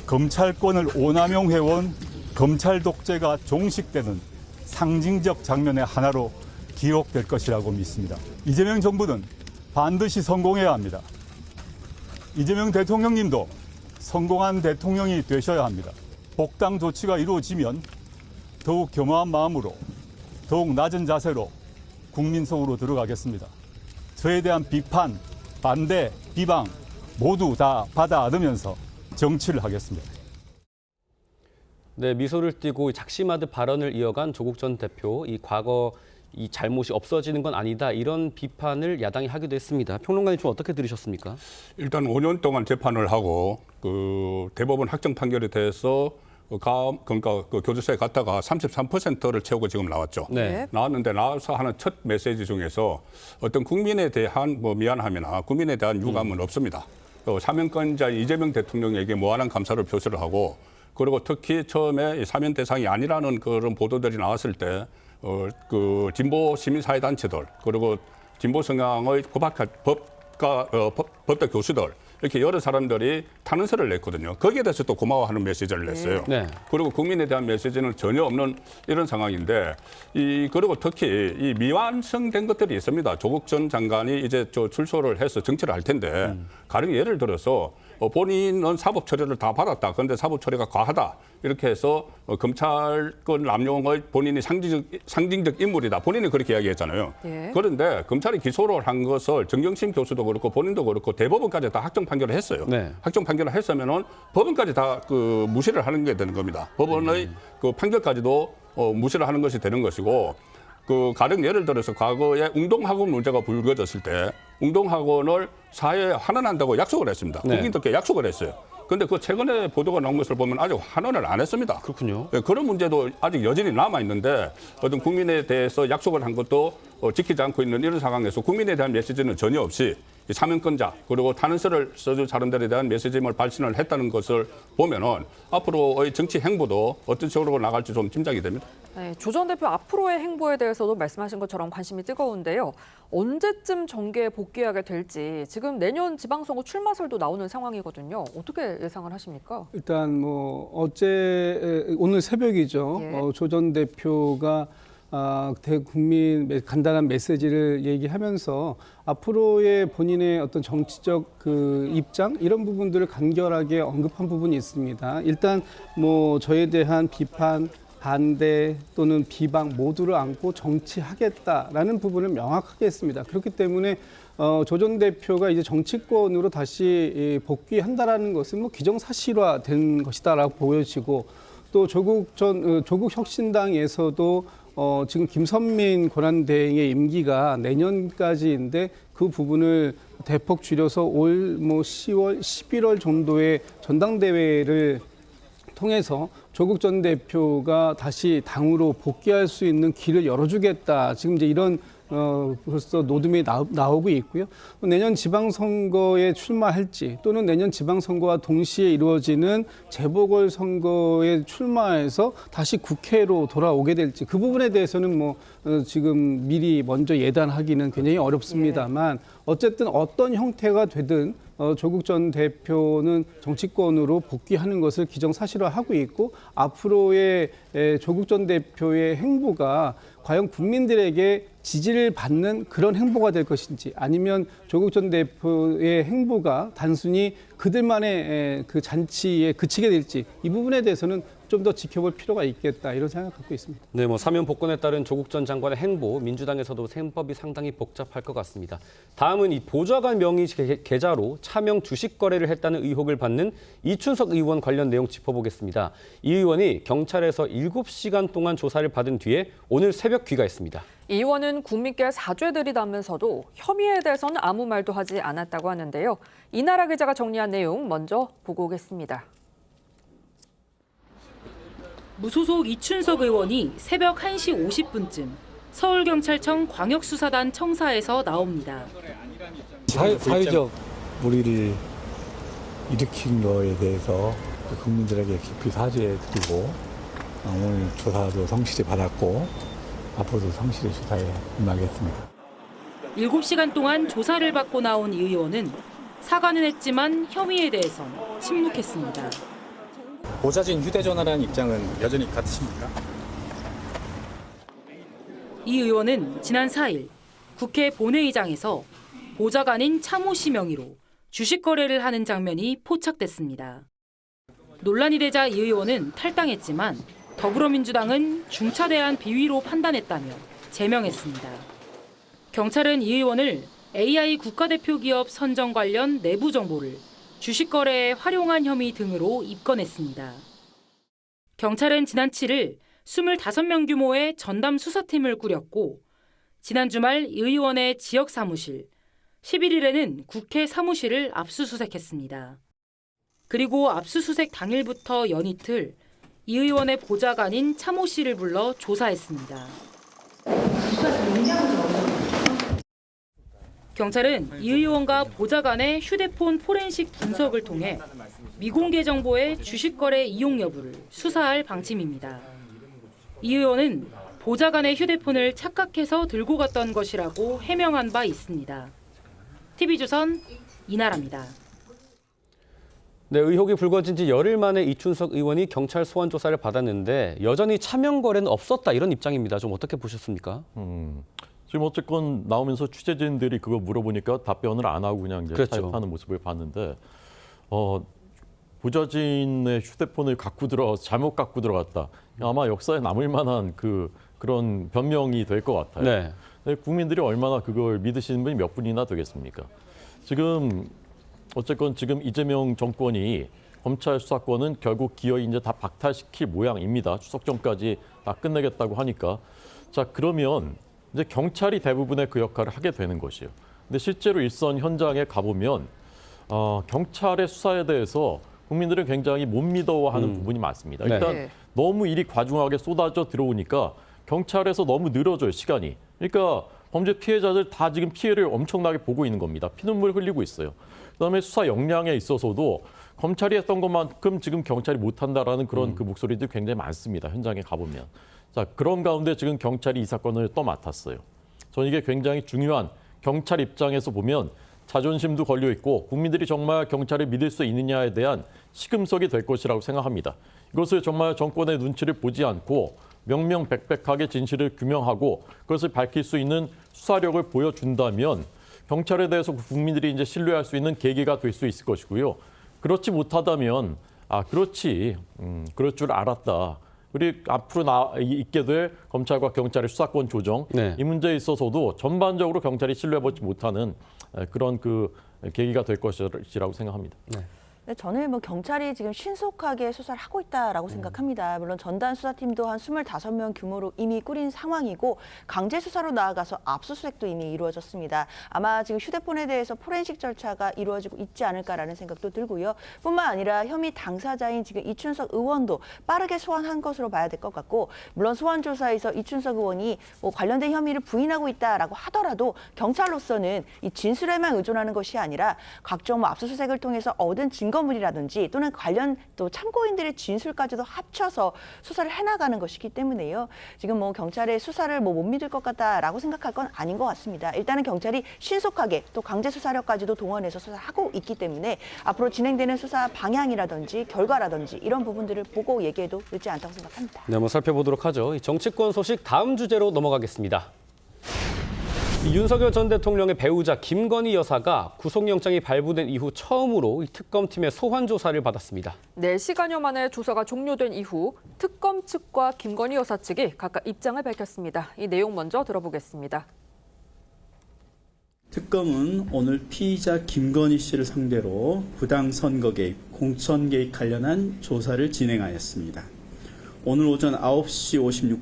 검찰권을 오남용해온 검찰 독재가 종식되는 상징적 장면의 하나로 기록될 것이라고 믿습니다. 이재명 정부는 반드시 성공해야 합니다. 이재명 대통령님도 성공한 대통령이 되셔야 합니다. 복당 조치가 이루어지면 더욱 겸허한 마음으로, 더욱 낮은 자세로 국민 속으로 들어가겠습니다. 저에 대한 비판, 반대, 비방 모두 다 받아 안으면서 정치를 하겠습니다. 네, 미소를 띠고 작심하듯 발언을 이어간 조국 전 대표, 이 과거 이 잘못이 없어지는 건 아니다, 이런 비판을 야당이 하기도 했습니다. 평론가님 좀 어떻게 들으셨습니까? 일단 5년 동안 재판을 하고 그 대법원 확정 판결에 대해서 그러니까 그 교도소에 갔다가 33%를 채우고 지금 나왔죠. 네. 나왔는데 나와서 하는 첫 메시지 중에서 어떤 국민에 대한 미안함이나 국민에 대한 유감은 없습니다. 사면권자 이재명 대통령에게 무한한 감사를 표시를 하고 그리고 특히 처음에 이 사면 대상이 아니라는 그런 보도들이 나왔을 때 그 진보 시민사회단체들 그리고 진보 성향의 법대 교수들 이렇게 여러 사람들이 탄원서를 냈거든요. 거기에 대해서 또 고마워하는 메시지를 냈어요. 네. 그리고 국민에 대한 메시지는 전혀 없는 이런 상황인데 그리고 특히 이 미완성된 것들이 있습니다. 조국 전 장관이 이제 출소를 해서 정치를 할 텐데 가령 예를 들어서 본인은 사법 처리를 다 받았다. 그런데 사법 처리가 과하다. 이렇게 해서 검찰권 남용의 본인이 상징적 인물이다. 본인이 그렇게 이야기했잖아요. 예. 그런데 검찰이 기소를 한 것을 정경심 교수도 그렇고 본인도 그렇고 대법원까지 다 확정 판결을 했어요. 네. 확정 판결을 했으면은 법원까지 다 그 무시를 하는 게 되는 겁니다. 법원의 그 판결까지도 무시를 하는 것이 되는 것이고 그 가령 예를 들어서 과거에 웅동학원 문제가 불거졌을 때 웅동학원을 사회에 환원한다고 약속을 했습니다. 네. 국민들께 약속을 했어요. 그런데 그 최근에 보도가 나온 것을 보면 아직 환원을 안 했습니다. 그렇군요. 네, 그런 문제도 아직 여전히 남아 있는데 어떤 국민에 대해서 약속을 한 것도 지키지 않고 있는 이런 상황에서 국민에 대한 메시지는 전혀 없이 이 사면권자 그리고 탄원서를 써준 사람들에 대한 메시지를 발신을 했다는 것을 보면은 앞으로의 정치 행보도 어떤 식으로 나갈지 좀 짐작이 됩니다. 네, 조 전 대표 앞으로의 행보에 대해서도 말씀하신 것처럼 관심이 뜨거운데요. 언제쯤 정계에 복귀하게 될지 지금 내년 지방선거 출마설도 나오는 상황이거든요. 어떻게 예상을 하십니까? 일단 오늘 새벽이죠. 예. 조 전 대표가 대국민 간단한 메시지를 얘기하면서 앞으로의 본인의 어떤 정치적 그 입장 이런 부분들을 간결하게 언급한 부분이 있습니다. 일단 저에 대한 비판, 반대 또는 비방 모두를 안고 정치하겠다라는 부분을 명확하게 했습니다. 그렇기 때문에 조 전 대표가 이제 정치권으로 다시 복귀한다라는 것은 기정사실화된 것이다라고 보여지고 또 조국 혁신당에서도 지금 김선민 권한대행의 임기가 내년까지인데 그 부분을 대폭 줄여서 올 10월, 11월 정도의 전당대회를 통해서 조국 전 대표가 다시 당으로 복귀할 수 있는 길을 열어주겠다. 지금 이제 이런 벌써 노름이 나오고 있고요. 내년 지방선거에 출마할지 또는 내년 지방선거와 동시에 이루어지는 재보궐선거에 출마해서 다시 국회로 돌아오게 될지 그 부분에 대해서는 지금 미리 먼저 예단하기는 굉장히 어렵습니다만 어쨌든 어떤 형태가 되든 조국 전 대표는 정치권으로 복귀하는 것을 기정사실화하고 있고 앞으로의 조국 전 대표의 행보가 과연 국민들에게 지지를 받는 그런 행보가 될 것인지 아니면 조국 전 대표의 행보가 단순히 그들만의 그 잔치에 그치게 될지 이 부분에 대해서는 좀 더 지켜볼 필요가 있겠다 이런 생각을 갖고 있습니다. 네, 사면 복권에 따른 조국 전 장관의 행보, 민주당에서도 셈법이 상당히 복잡할 것 같습니다. 다음은 이 보좌관 명의 계좌로 차명 주식 거래를 했다는 의혹을 받는 이춘석 의원 관련 내용 짚어보겠습니다. 이 의원이 경찰에서 7시간 동안 조사를 받은 뒤에 오늘 새벽 귀가했습니다. 이 의원은 국민께 사죄드리다면서도 혐의에 대해서는 아무 말도 하지 않았다고 하는데요. 이나라 기자가 정리한 내용 먼저 보고 오겠습니다. 무소속 이춘석 의원이 새벽 1시 50분쯤 서울경찰청 광역수사단 청사에서 나옵니다. 사회적 물의를 일으킨 거에 대해서 국민들에게 깊이 사죄드리고 오늘 조사도 성실히 받았고 앞으로도 성실히 조사에 임하겠습니다. 7시간 동안 조사를 받고 나온 이 의원은 사과는 했지만 혐의에 대해선 침묵했습니다. 보좌진 휴대전화라는 입장은 여전히 같으십니까? 이 의원은 지난 4일 국회 본회의장에서 보좌관인 차모 씨 명의로 주식 거래를 하는 장면이 포착됐습니다. 논란이 되자 이 의원은 탈당했지만 더불어민주당은 중차대한 비위로 판단했다며 제명했습니다. 경찰은 이 의원을 AI 국가대표 기업 선정 관련 내부 정보를 주식 거래에 활용한 혐의 등으로 입건했습니다. 경찰은 지난 7일 25명 규모의 전담 수사팀을 꾸렸고 지난 주말 이 의원의 지역 사무실, 11일에는 국회 사무실을 압수수색했습니다. 그리고 압수수색 당일부터 연이틀 이 의원의 보좌관인 차모 씨를 불러 조사했습니다. 경찰은 이 의원과 보좌 간의 휴대폰 포렌식 분석을 통해 미공개 정보의 주식 거래 이용 여부를 수사할 방침입니다. 이 의원은 보좌 간의 휴대폰을 착각해서 들고 갔던 것이라고 해명한 바 있습니다. TV조선 이나라입니다. 네, 의혹이 불거진 지 열흘 만에 이춘석 의원이 경찰 소환 조사를 받았는데 여전히 차명 거래는 없었다 이런 입장입니다. 좀 어떻게 보셨습니까? 지금 어쨌건 나오면서 취재진들이 그거 물어보니까 답변을 안 하고 그냥 이제 그렇죠. 타협하는 모습을 봤는데 보좌진의 휴대폰을 잘못 갖고 들어갔다. 아마 역사에 남을 만한 그런 변명이 될 것 같아요. 네. 근데 국민들이 얼마나 그걸 믿으시는 분이 몇 분이나 되겠습니까? 어쨌건 지금 이재명 정권이 검찰 수사권은 결국 기어이 이제 다 박탈시킬 모양입니다. 추석 전까지 다 끝내겠다고 하니까. 자, 그러면 이제 경찰이 대부분의 그 역할을 하게 되는 것이에요. 근데 실제로 일선 현장에 가보면 경찰의 수사에 대해서 국민들은 굉장히 못 믿어하는 부분이 많습니다. 일단 네. 너무 일이 과중하게 쏟아져 들어오니까 경찰에서 너무 늘어져요, 시간이. 그러니까 범죄 피해자들 다 지금 피해를 엄청나게 보고 있는 겁니다. 피눈물 흘리고 있어요. 그다음에 수사 역량에 있어서도 검찰이 했던 것만큼 지금 경찰이 못한다라는 그런 그 목소리들이 굉장히 많습니다. 현장에 가보면. 자, 그런 가운데 지금 경찰이 이 사건을 또 맡았어요. 저는 이게 굉장히 중요한 경찰 입장에서 보면 자존심도 걸려 있고 국민들이 정말 경찰을 믿을 수 있느냐에 대한 시금석이 될 것이라고 생각합니다. 이것을 정말 정권의 눈치를 보지 않고 명명백백하게 진실을 규명하고 그것을 밝힐 수 있는 수사력을 보여준다면 경찰에 대해서 국민들이 이제 신뢰할 수 있는 계기가 될 수 있을 것이고요. 그렇지 못하다면 그렇지, 그럴 줄 알았다. 우리 앞으로 있게 될 검찰과 경찰의 수사권 조정 네. 이 문제에 있어서도 전반적으로 경찰이 신뢰받지 못하는 그런 계기가 될 것이라고 생각합니다. 네. 네, 저는 경찰이 지금 신속하게 수사를 하고 있다라고 생각합니다. 물론 전담 수사팀도 한 25명 규모로 이미 꾸린 상황이고 강제 수사로 나아가서 압수수색도 이미 이루어졌습니다. 아마 지금 휴대폰에 대해서 포렌식 절차가 이루어지고 있지 않을까라는 생각도 들고요. 뿐만 아니라 혐의 당사자인 지금 이춘석 의원도 빠르게 소환한 것으로 봐야 될 것 같고 물론 소환 조사에서 이춘석 의원이 관련된 혐의를 부인하고 있다라고 하더라도 경찰로서는 이 진술에만 의존하는 것이 아니라 각종 압수수색을 통해서 얻은 증거물이라든지 또는 관련 또 참고인들의 진술까지도 합쳐서 수사를 해나가는 것이기 때문에요. 지금 경찰의 수사를 못 믿을 것 같다라고 생각할 건 아닌 것 같습니다. 일단은 경찰이 신속하게 또 강제 수사력까지도 동원해서 수사하고 있기 때문에 앞으로 진행되는 수사 방향이라든지 결과라든지 이런 부분들을 보고 얘기해도 늦지 않다고 생각합니다. 네, 한번 살펴보도록 하죠. 이 정치권 소식 다음 주제로 넘어가겠습니다. 윤석열 전 대통령의 배우자 김건희 여사가 구속영장이 발부된 이후 처음으로 특검팀의 소환 조사를 받았습니다. 4시간여 만에 조사가 종료된 이후 특검 측과 김건희 여사 측이 각각 입장을 밝혔습니다. 이 내용 먼저 들어보겠습니다. 특검은 오늘 피의자 김건희 씨를 상대로 부당 선거 개입, 공천 개입 관련한 조사를 진행하였습니다. 오늘 오전 9시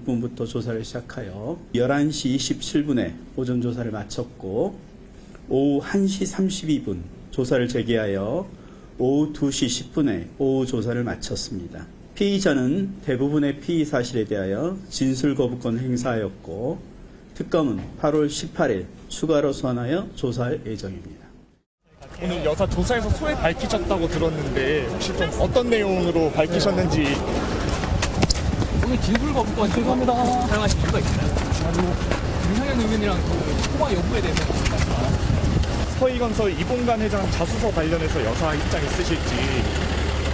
56분부터 조사를 시작하여 11시 27분에 오전 조사를 마쳤고 오후 1시 32분 조사를 재개하여 오후 2시 10분에 오후 조사를 마쳤습니다. 피의자는 대부분의 피의 사실에 대하여 진술 거부권을 행사하였고 특검은 8월 18일 추가로 소환하여 조사할 예정입니다. 오늘 여사 조사에서 소회 밝히셨다고 들었는데 혹시 좀 어떤 내용으로 밝히셨는지 오늘 진술 거부권 죄송합니다. 사용하신 이유가 있나요? 윤석열 의원이랑 통화 여부에 대해서 서희건설 이봉관 회장 자수서 관련해서 여사 입장 있으실지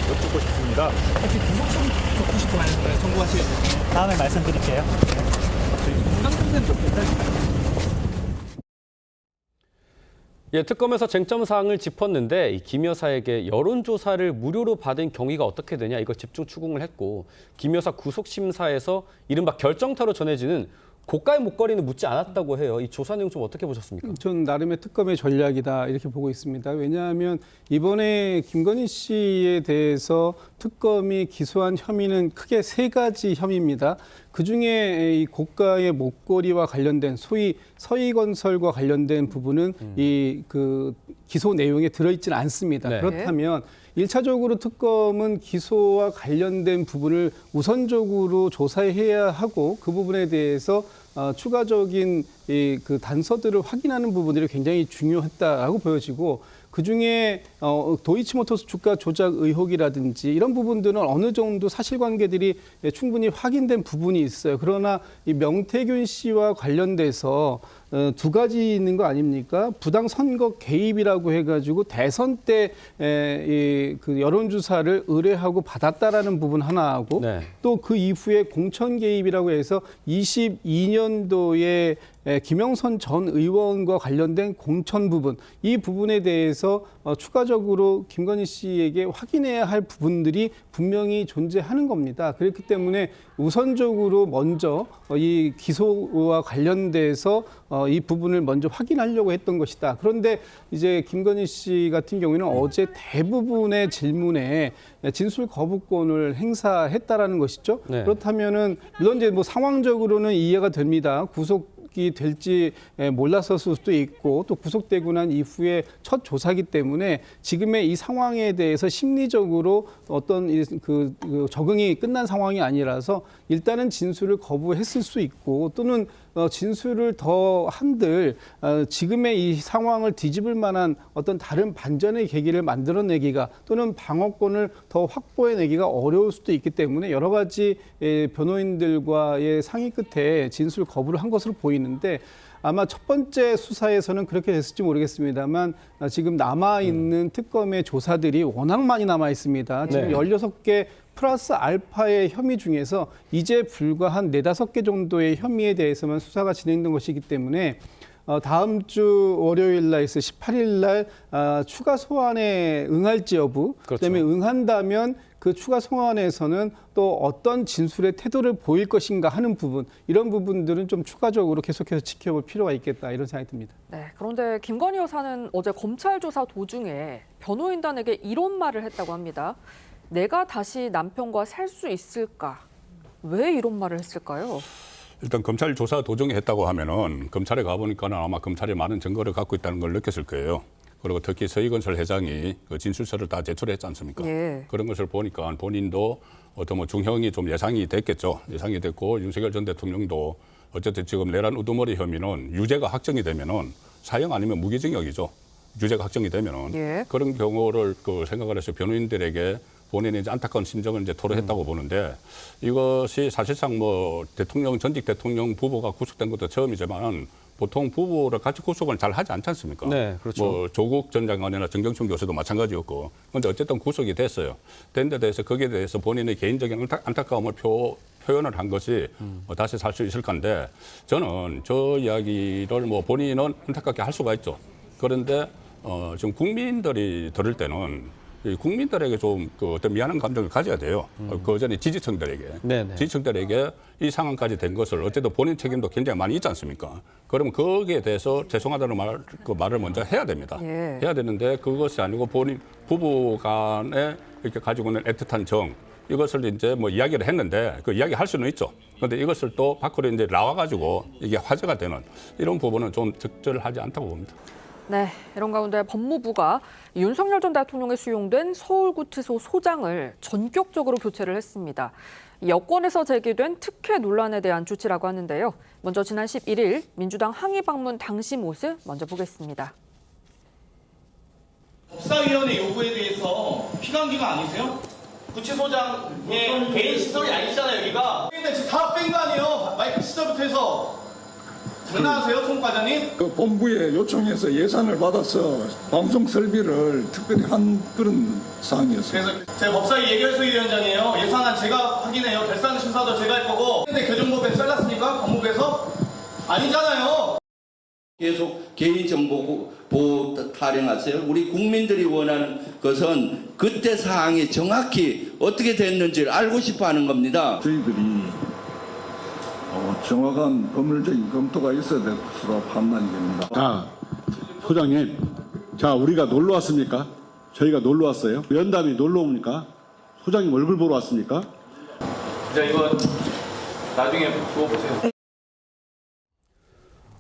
여쭙고 싶습니다. 혹시 구속청 받고 싶어 하는 거예요? 청구하시겠나요? 다음에 말씀드릴게요. 부당통세는 좀 괜찮을까요? 예, 특검에서 쟁점 사항을 짚었는데 이 김 여사에게 여론조사를 무료로 받은 경위가 어떻게 되냐 이걸 집중 추궁을 했고 김 여사 구속심사에서 이른바 결정타로 전해지는 고가의 목걸이는 묻지 않았다고 해요. 이 조사 내용 좀 어떻게 보셨습니까? 전 나름의 특검의 전략이다 이렇게 보고 있습니다. 왜냐하면 이번에 김건희 씨에 대해서 특검이 기소한 혐의는 크게 3가지 혐의입니다. 그중에 이 고가의 목걸이와 관련된 소위 서희건설과 관련된 부분은 이 기소 내용에 들어있지는 않습니다. 네. 그렇다면 일차적으로 특검은 기소와 관련된 부분을 우선적으로 조사해야 하고 그 부분에 대해서 추가적인 그 단서들을 확인하는 부분들이 굉장히 중요했다라고 보여지고 그중에 도이치모터스 주가 조작 의혹이라든지 이런 부분들은 어느 정도 사실관계들이 충분히 확인된 부분이 있어요. 그러나 이 명태균 씨와 관련돼서 두 가지 있는 거 아닙니까? 부당 선거 개입이라고 해가지고 대선 때 그 여론조사를 의뢰하고 받았다라는 부분 하나하고 네. 또 그 이후에 공천 개입이라고 해서 22년도에 김영선 전 의원과 관련된 공천 부분, 이 부분에 대해서 추가적으로 김건희 씨에게 확인해야 할 부분들이 분명히 존재하는 겁니다. 그렇기 때문에 우선적으로 먼저 이 기소와 관련돼서 이 부분을 먼저 확인하려고 했던 것이다. 그런데 이제 김건희 씨 같은 경우에는 어제 대부분의 질문에 진술 거부권을 행사했다라는 것이죠. 네. 그렇다면은 물론 이제 뭐 상황적으로는 이해가 됩니다. 구속이 될지 몰랐을 수도 있고 또 구속되고 난 이후에 첫 조사기 때문에 지금의 이 상황에 대해서 심리적으로 어떤 그 적응이 끝난 상황이 아니라서 일단은 진술을 거부했을 수 있고 또는 진술을 더 한들 지금의 이 상황을 뒤집을 만한 어떤 다른 반전의 계기를 만들어내기가 또는 방어권을 더 확보해내기가 어려울 수도 있기 때문에 여러 가지 변호인들과의 상의 끝에 진술 거부를 한 것으로 보이는데 아마 첫 번째 수사에서는 그렇게 됐을지 모르겠습니다만 지금 남아있는 특검의 조사들이 워낙 많이 남아 있습니다. 지금 네. 16개 플러스 알파의 혐의 중에서 이제 불과 한 4-5개 정도의 혐의에 대해서만 수사가 진행된 것이기 때문에 다음 주 월요일 날 있을 18일 날 추가 소환에 응할지 여부, 그렇죠. 그다음에 응한다면 그 추가 소환에서는 또 어떤 진술의 태도를 보일 것인가 하는 부분, 이런 부분들은 좀 추가적으로 계속해서 지켜볼 필요가 있겠다 이런 생각이 듭니다. 네, 그런데 김건희 여사는 어제 검찰 조사 도중에 변호인단에게 이런 말을 했다고 합니다. 내가 다시 남편과 살 수 있을까? 왜 이런 말을 했을까요? 일단 검찰 조사 도중에 했다고 하면은 검찰에 가보니까는 아마 검찰이 많은 증거를 갖고 있다는 걸 느꼈을 거예요. 그리고 특히 서희건설 회장이 그 진술서를 다 제출했지 않습니까? 예. 그런 것을 보니까 본인도 어떤 뭐 중형이 좀 예상이 됐겠죠. 예상이 됐고 윤석열 전 대통령도 어쨌든 지금 내란 우두머리 혐의는 유죄가 확정이 되면은 사형 아니면 무기징역이죠. 유죄가 확정이 되면은 예. 그런 경우를 생각을 해서 변호인들에게 본인이 이제 안타까운 심정을 이제 토로했다고 보는데 이것이 사실상 뭐 전직 대통령 부부가 구속된 것도 처음이지만 보통 부부를 같이 구속을 잘 하지 않지 않습니까? 네, 그렇죠. 뭐 조국 전 장관이나 정경심 교수도 마찬가지였고, 그런데 어쨌든 구속이 됐어요. 된 데 대해서 거기에 대해서 본인의 개인적인 안타까움을 표현을 한 것이 다시 살 수 있을 건데 저는 저 이야기를 뭐 본인은 안타깝게 할 수가 있죠. 그런데 지금 국민들이 들을 때는 국민들에게 좀 어떤 미안한 감정을 가져야 돼요. 그 전에 지지층들에게. 네네. 지지층들에게 이 상황까지 된 것을 어쨌든 본인 책임도 굉장히 많이 있지 않습니까? 그러면 거기에 대해서 죄송하다는 말을 먼저 해야 됩니다. 예. 해야 되는데 그것이 아니고 본인 부부 간에 이렇게 가지고 있는 애틋한 정 이것을 이제 뭐 이야기를 했는데 그 이야기 할 수는 있죠. 그런데 이것을 또 밖으로 이제 나와가지고 이게 화제가 되는 이런 부분은 좀 적절하지 않다고 봅니다. 네, 이런 가운데 법무부가 윤석열 전 대통령에 수용된 서울구치소 소장을 전격적으로 교체를 했습니다. 여권에서 제기된 특혜 논란에 대한 조치라고 하는데요. 먼저 지난 11일 민주당 항의 방문 당시 모습 먼저 보겠습니다. 법사위원회 요구에 대해서 피감기가 아니세요? 구치소장의 개인 시설이 아니잖아요, 여기가. 지금 다 뺀 거 아니에요? 마이크 시설부터 해서. 장난하세요, 송 과장님? 그 본부에 요청해서 예산을 받아서 방송 설비를 특별히 한 그런 사항이었어요. 그래서 제가 법사위 예결소위원장이에요. 예산안 제가 확인해요. 결산 심사도 제가 할 거고. 근데 교정법에 잘랐습니까? 법무부에서? 아니잖아요. 계속 개인정보 보호 타령하세요. 우리 국민들이 원하는 것은 그때 사항이 정확히 어떻게 됐는지를 알고 싶어하는 겁니다. 저희들이 정확한 법률적인 검토가 있어야 될 것으로 판단이 됩니다. 자, 소장님, 자 우리가 놀러 왔습니까? 저희가 놀러 왔어요. 연담이 놀러 옵니까? 소장님 얼굴 보러 왔습니까? 자, 이거 나중에 보고 보세요.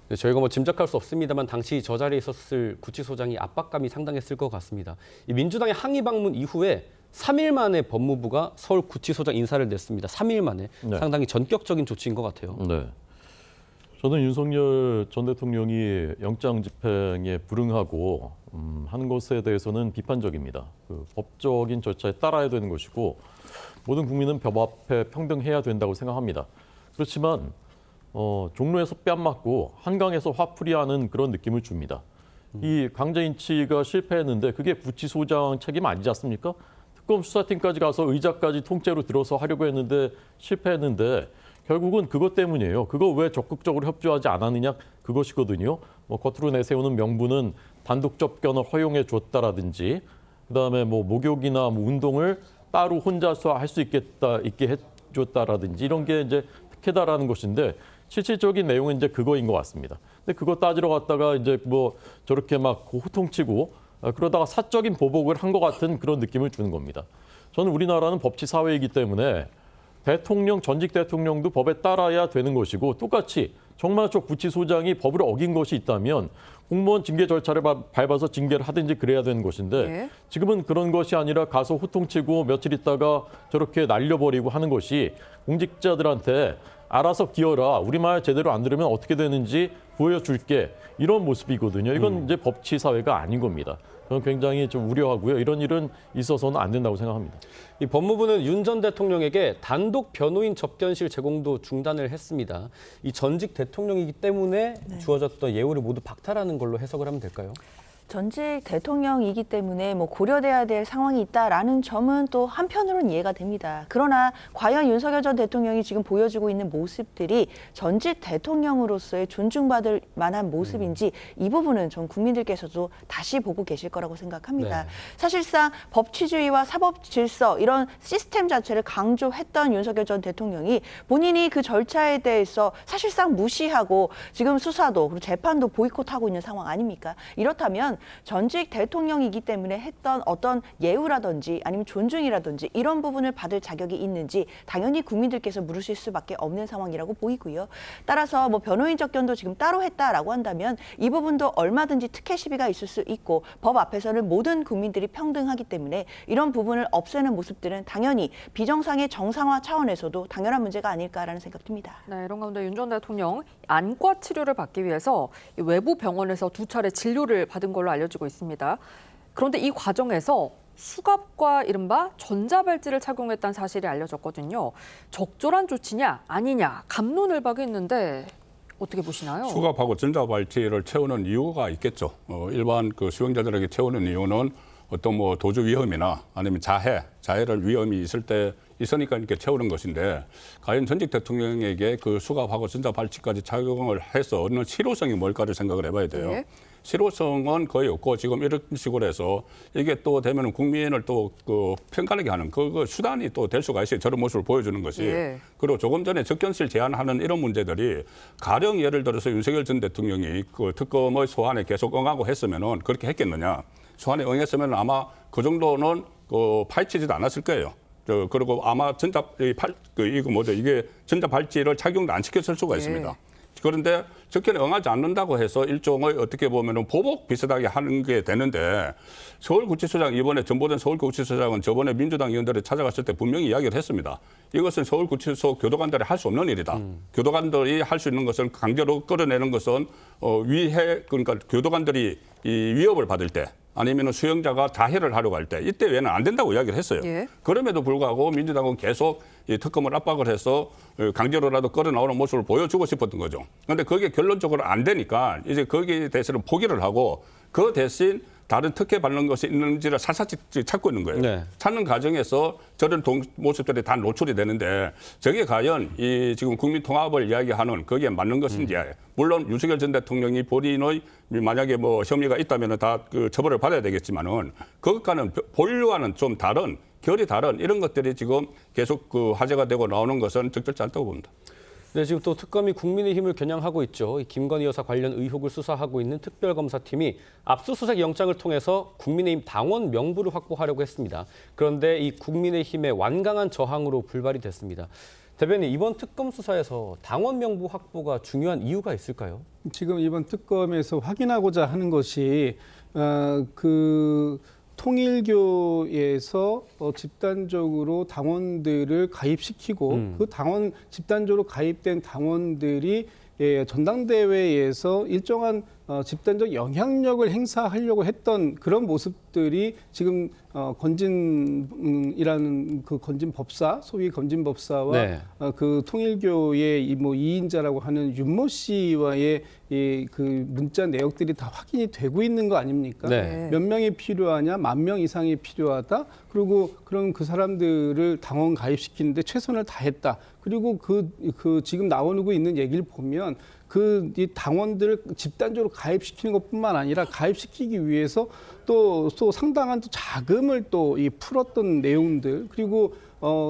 네, 저희가 뭐 짐작할 수 없습니다만 당시 저 자리에 있었을 구치소장이 압박감이 상당했을 것 같습니다. 이 민주당의 항의 방문 이후에 3일 만에 법무부가 서울 구치소장 인사를 냈습니다. 3일 만에. 네. 상당히 전격적인 조치인 것 같아요. 네. 저는 윤석열 전 대통령이 영장 집행에 불응하고 한 것에 대해서는 비판적입니다. 그 법적인 절차에 따라야 되는 것이고 모든 국민은 법 앞에 평등해야 된다고 생각합니다. 그렇지만 종로에서 뺨 맞고 한강에서 화풀이하는 그런 느낌을 줍니다. 이 강제인치가 실패했는데 그게 구치소장 책임 아니지 않습니까? 특검 수사팀까지 가서 의자까지 통째로 들어서 하려고 했는데 실패했는데 결국은 그것 때문이에요. 그거 왜 적극적으로 협조하지 않았느냐 그것이거든요. 뭐 겉으로 내세우는 명분은 단독 접견을 허용해 줬다라든지 그다음에 뭐 목욕이나 뭐 운동을 따로 혼자서 할 수 있게 해줬다라든지 이런 게 이제 특혜다라는 것인데 실질적인 내용은 이제 그거인 것 같습니다. 근데 그거 따지러 갔다가 이제 뭐 저렇게 막 호통치고 그러다가 사적인 보복을 한 것 같은 그런 느낌을 주는 겁니다. 저는 우리나라는 법치 사회이기 때문에 대통령, 전직 대통령도 법에 따라야 되는 것이고 똑같이 정말 저 구치소장이 법을 어긴 것이 있다면 공무원 징계 절차를 밟아서 징계를 하든지 그래야 되는 것인데 지금은 그런 것이 아니라 가서 호통치고 며칠 있다가 저렇게 날려버리고 하는 것이 공직자들한테 알아서 기어라. 우리 말 제대로 안 들으면 어떻게 되는지 보여줄게. 이런 모습이거든요. 이건 이제 법치 사회가 아닌 겁니다. 저는 굉장히 좀 우려하고요. 이런 일은 있어서는 안 된다고 생각합니다. 이 법무부는 윤 전 대통령에게 단독 변호인 접견실 제공도 중단을 했습니다. 이 전직 대통령이기 때문에 주어졌던 예우를 모두 박탈하는 걸로 해석을 하면 될까요? 전직 대통령이기 때문에 뭐 고려돼야 될 상황이 있다라는 점은 또 한편으로는 이해가 됩니다. 그러나 과연 윤석열 전 대통령이 지금 보여주고 있는 모습들이 전직 대통령으로서의 존중받을 만한 모습인지 이 부분은 전 국민들께서도 다시 보고 계실 거라고 생각합니다. 네. 사실상 법치주의와 사법 질서 이런 시스템 자체를 강조했던 윤석열 전 대통령이 본인이 그 절차에 대해서 사실상 무시하고 지금 수사도 그리고 재판도 보이콧하고 있는 상황 아닙니까? 이렇다면 전직 대통령이기 때문에 했던 어떤 예우라든지 아니면 존중이라든지 이런 부분을 받을 자격이 있는지 당연히 국민들께서 물으실 수밖에 없는 상황이라고 보이고요. 따라서 뭐 변호인 접견도 지금 따로 했다라고 한다면 이 부분도 얼마든지 특혜 시비가 있을 수 있고 법 앞에서는 모든 국민들이 평등하기 때문에 이런 부분을 없애는 모습들은 당연히 비정상의 정상화 차원에서도 당연한 문제가 아닐까라는 생각 듭니다. 네, 이런 가운데 윤 전 대통령 안과 치료를 받기 위해서 외부 병원에서 2차례 진료를 받은 걸로 알려지고 있습니다. 그런데 이 과정에서 수갑과 이른바 전자발찌를 착용했다는 사실이 알려졌거든요. 적절한 조치냐 아니냐 갑론을박이 있는데 어떻게 보시나요? 수갑하고 전자발찌를 채우는 이유가 있겠죠. 일반 그 수용자들에게 채우는 이유는 어떤 뭐 도주 위험이나 아니면 자해를 위험이 있으니까 이렇게 채우는 것인데 과연 전직 대통령에게 그 수갑하고 전자발찌까지 착용을 해서 얻는 실효성이 뭘까를 생각을 해봐야 돼요. 네. 실효성은 거의 없고 지금 이런 식으로 해서 이게 또 되면 국민을 또 그 평가하게 하는 그 수단이 또 될 수가 있어요. 저런 모습을 보여주는 것이. 예. 그리고 조금 전에 접견실 제한하는 이런 문제들이 가령 예를 들어서 윤석열 전 대통령이 그 특검의 소환에 계속 응하고 했으면은 그렇게 했겠느냐. 소환에 응했으면 아마 그 정도는 파헤치지도 않았을 거예요. 그리고 아마 이게 전자발찌를 착용도 안 시켰을 수가 있습니다. 그런데 접견에 응하지 않는다고 해서 일종의 어떻게 보면 보복 비슷하게 하는 게 되는데 서울구치소장 이번에 전보된 서울구치소장은 저번에 민주당 의원들이 찾아갔을 때 분명히 이야기를 했습니다. 이것은 서울구치소 교도관들이 할 수 없는 일이다. 교도관들이 할 수 있는 것을 강제로 끌어내는 것은 그러니까 교도관들이 이 위협을 받을 때 아니면 수용자가 자해를 하려고 할 때 이때 외에는 안 된다고 이야기를 했어요. 그럼에도 불구하고 민주당은 계속 이 특검을 압박을 해서 강제로라도 끌어나오는 모습을 보여주고 싶었던 거죠. 그런데 그게 결론적으로 안 되니까 이제 거기에 대해서는 포기를 하고 그 대신 다른 특혜 받는 것이 있는지를 샅샅이 찾고 있는 거예요. 네. 찾는 과정에서 저런 모습들이 다 노출이 되는데 저게 과연 이 지금 국민 통합을 이야기하는 거기에 맞는 것인지 물론 윤석열 전 대통령이 본인의 만약에 뭐 혐의가 있다면 다 그 처벌을 받아야 되겠지만은 그것과는 본류와는 좀 다른 결이 다른 이런 것들이 지금 계속 그 화제가 되고 나오는 것은 적절치 않다고 봅니다. 네, 지금 또 특검이 국민의힘을 겨냥하고 있죠. 이 김건희 여사 관련 의혹을 수사하고 있는 특별검사팀이 압수수색 영장을 통해서 국민의힘 당원 명부를 확보하려고 했습니다. 그런데 이 국민의힘의 완강한 저항으로 불발이 됐습니다. 대변인, 이번 특검 수사에서 당원 명부 확보가 중요한 이유가 있을까요? 지금 이번 특검에서 확인하고자 하는 것이 그 통일교에서 집단적으로 당원들을 가입시키고 그 당원 집단적으로 가입된 당원들이 전당대회에서 일정한 집단적 영향력을 행사하려고 했던 그런 모습들이 지금 건진이라는 그 건진법사, 소위 건진법사와 네. 그 통일교의 뭐 2인자라고 하는 윤모 씨와의 그 문자 내역들이 다 확인이 되고 있는 거 아닙니까? 네. 몇 명이 필요하냐, 10,000명 이상이 필요하다. 그리고 그런 그 사람들을 당원 가입시키는데 최선을 다했다. 그리고 그 지금 나오고 있는 얘기를 보면 이 당원들을 집단적으로 가입시키는 것뿐만 아니라 가입시키기 위해서 또 상당한 또 자금을 또 풀었던 내용들, 그리고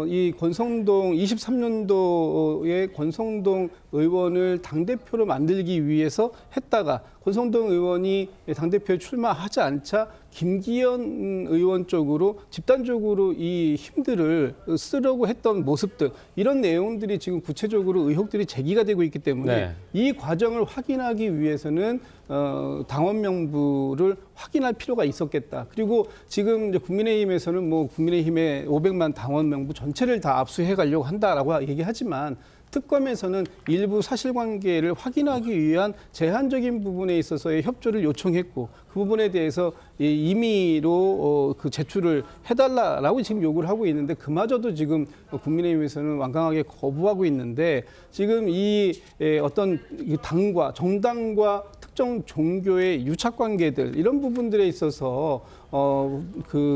이 권성동 23년도에 권성동 의원을 당대표로 만들기 위해서 했다가 권성동 의원이 당대표에 출마하지 않자 김기현 의원 쪽으로 집단적으로 이 힘들을 쓰려고 했던 모습들, 이런 내용들이 지금 구체적으로 의혹들이 제기가 되고 있기 때문에 네. 이 과정을 확인하기 위해서는 당원 명부를 확인할 필요가 있었겠다. 그리고 지금 이제 국민의힘에서는 뭐 국민의힘의 500만 당원 명부 전체를 다 압수해 가려고 한다라고 얘기하지만 특검에서는 일부 사실관계를 확인하기 위한 제한적인 부분에 있어서의 협조를 요청했고 그 부분에 대해서 임의로 그 제출을 해달라라고 지금 요구를 하고 있는데 그마저도 지금 국민의힘에서는 완강하게 거부하고 있는데 지금 이 어떤 당과 정당과 특정 종교의 유착관계들 이런 부분들에 있어서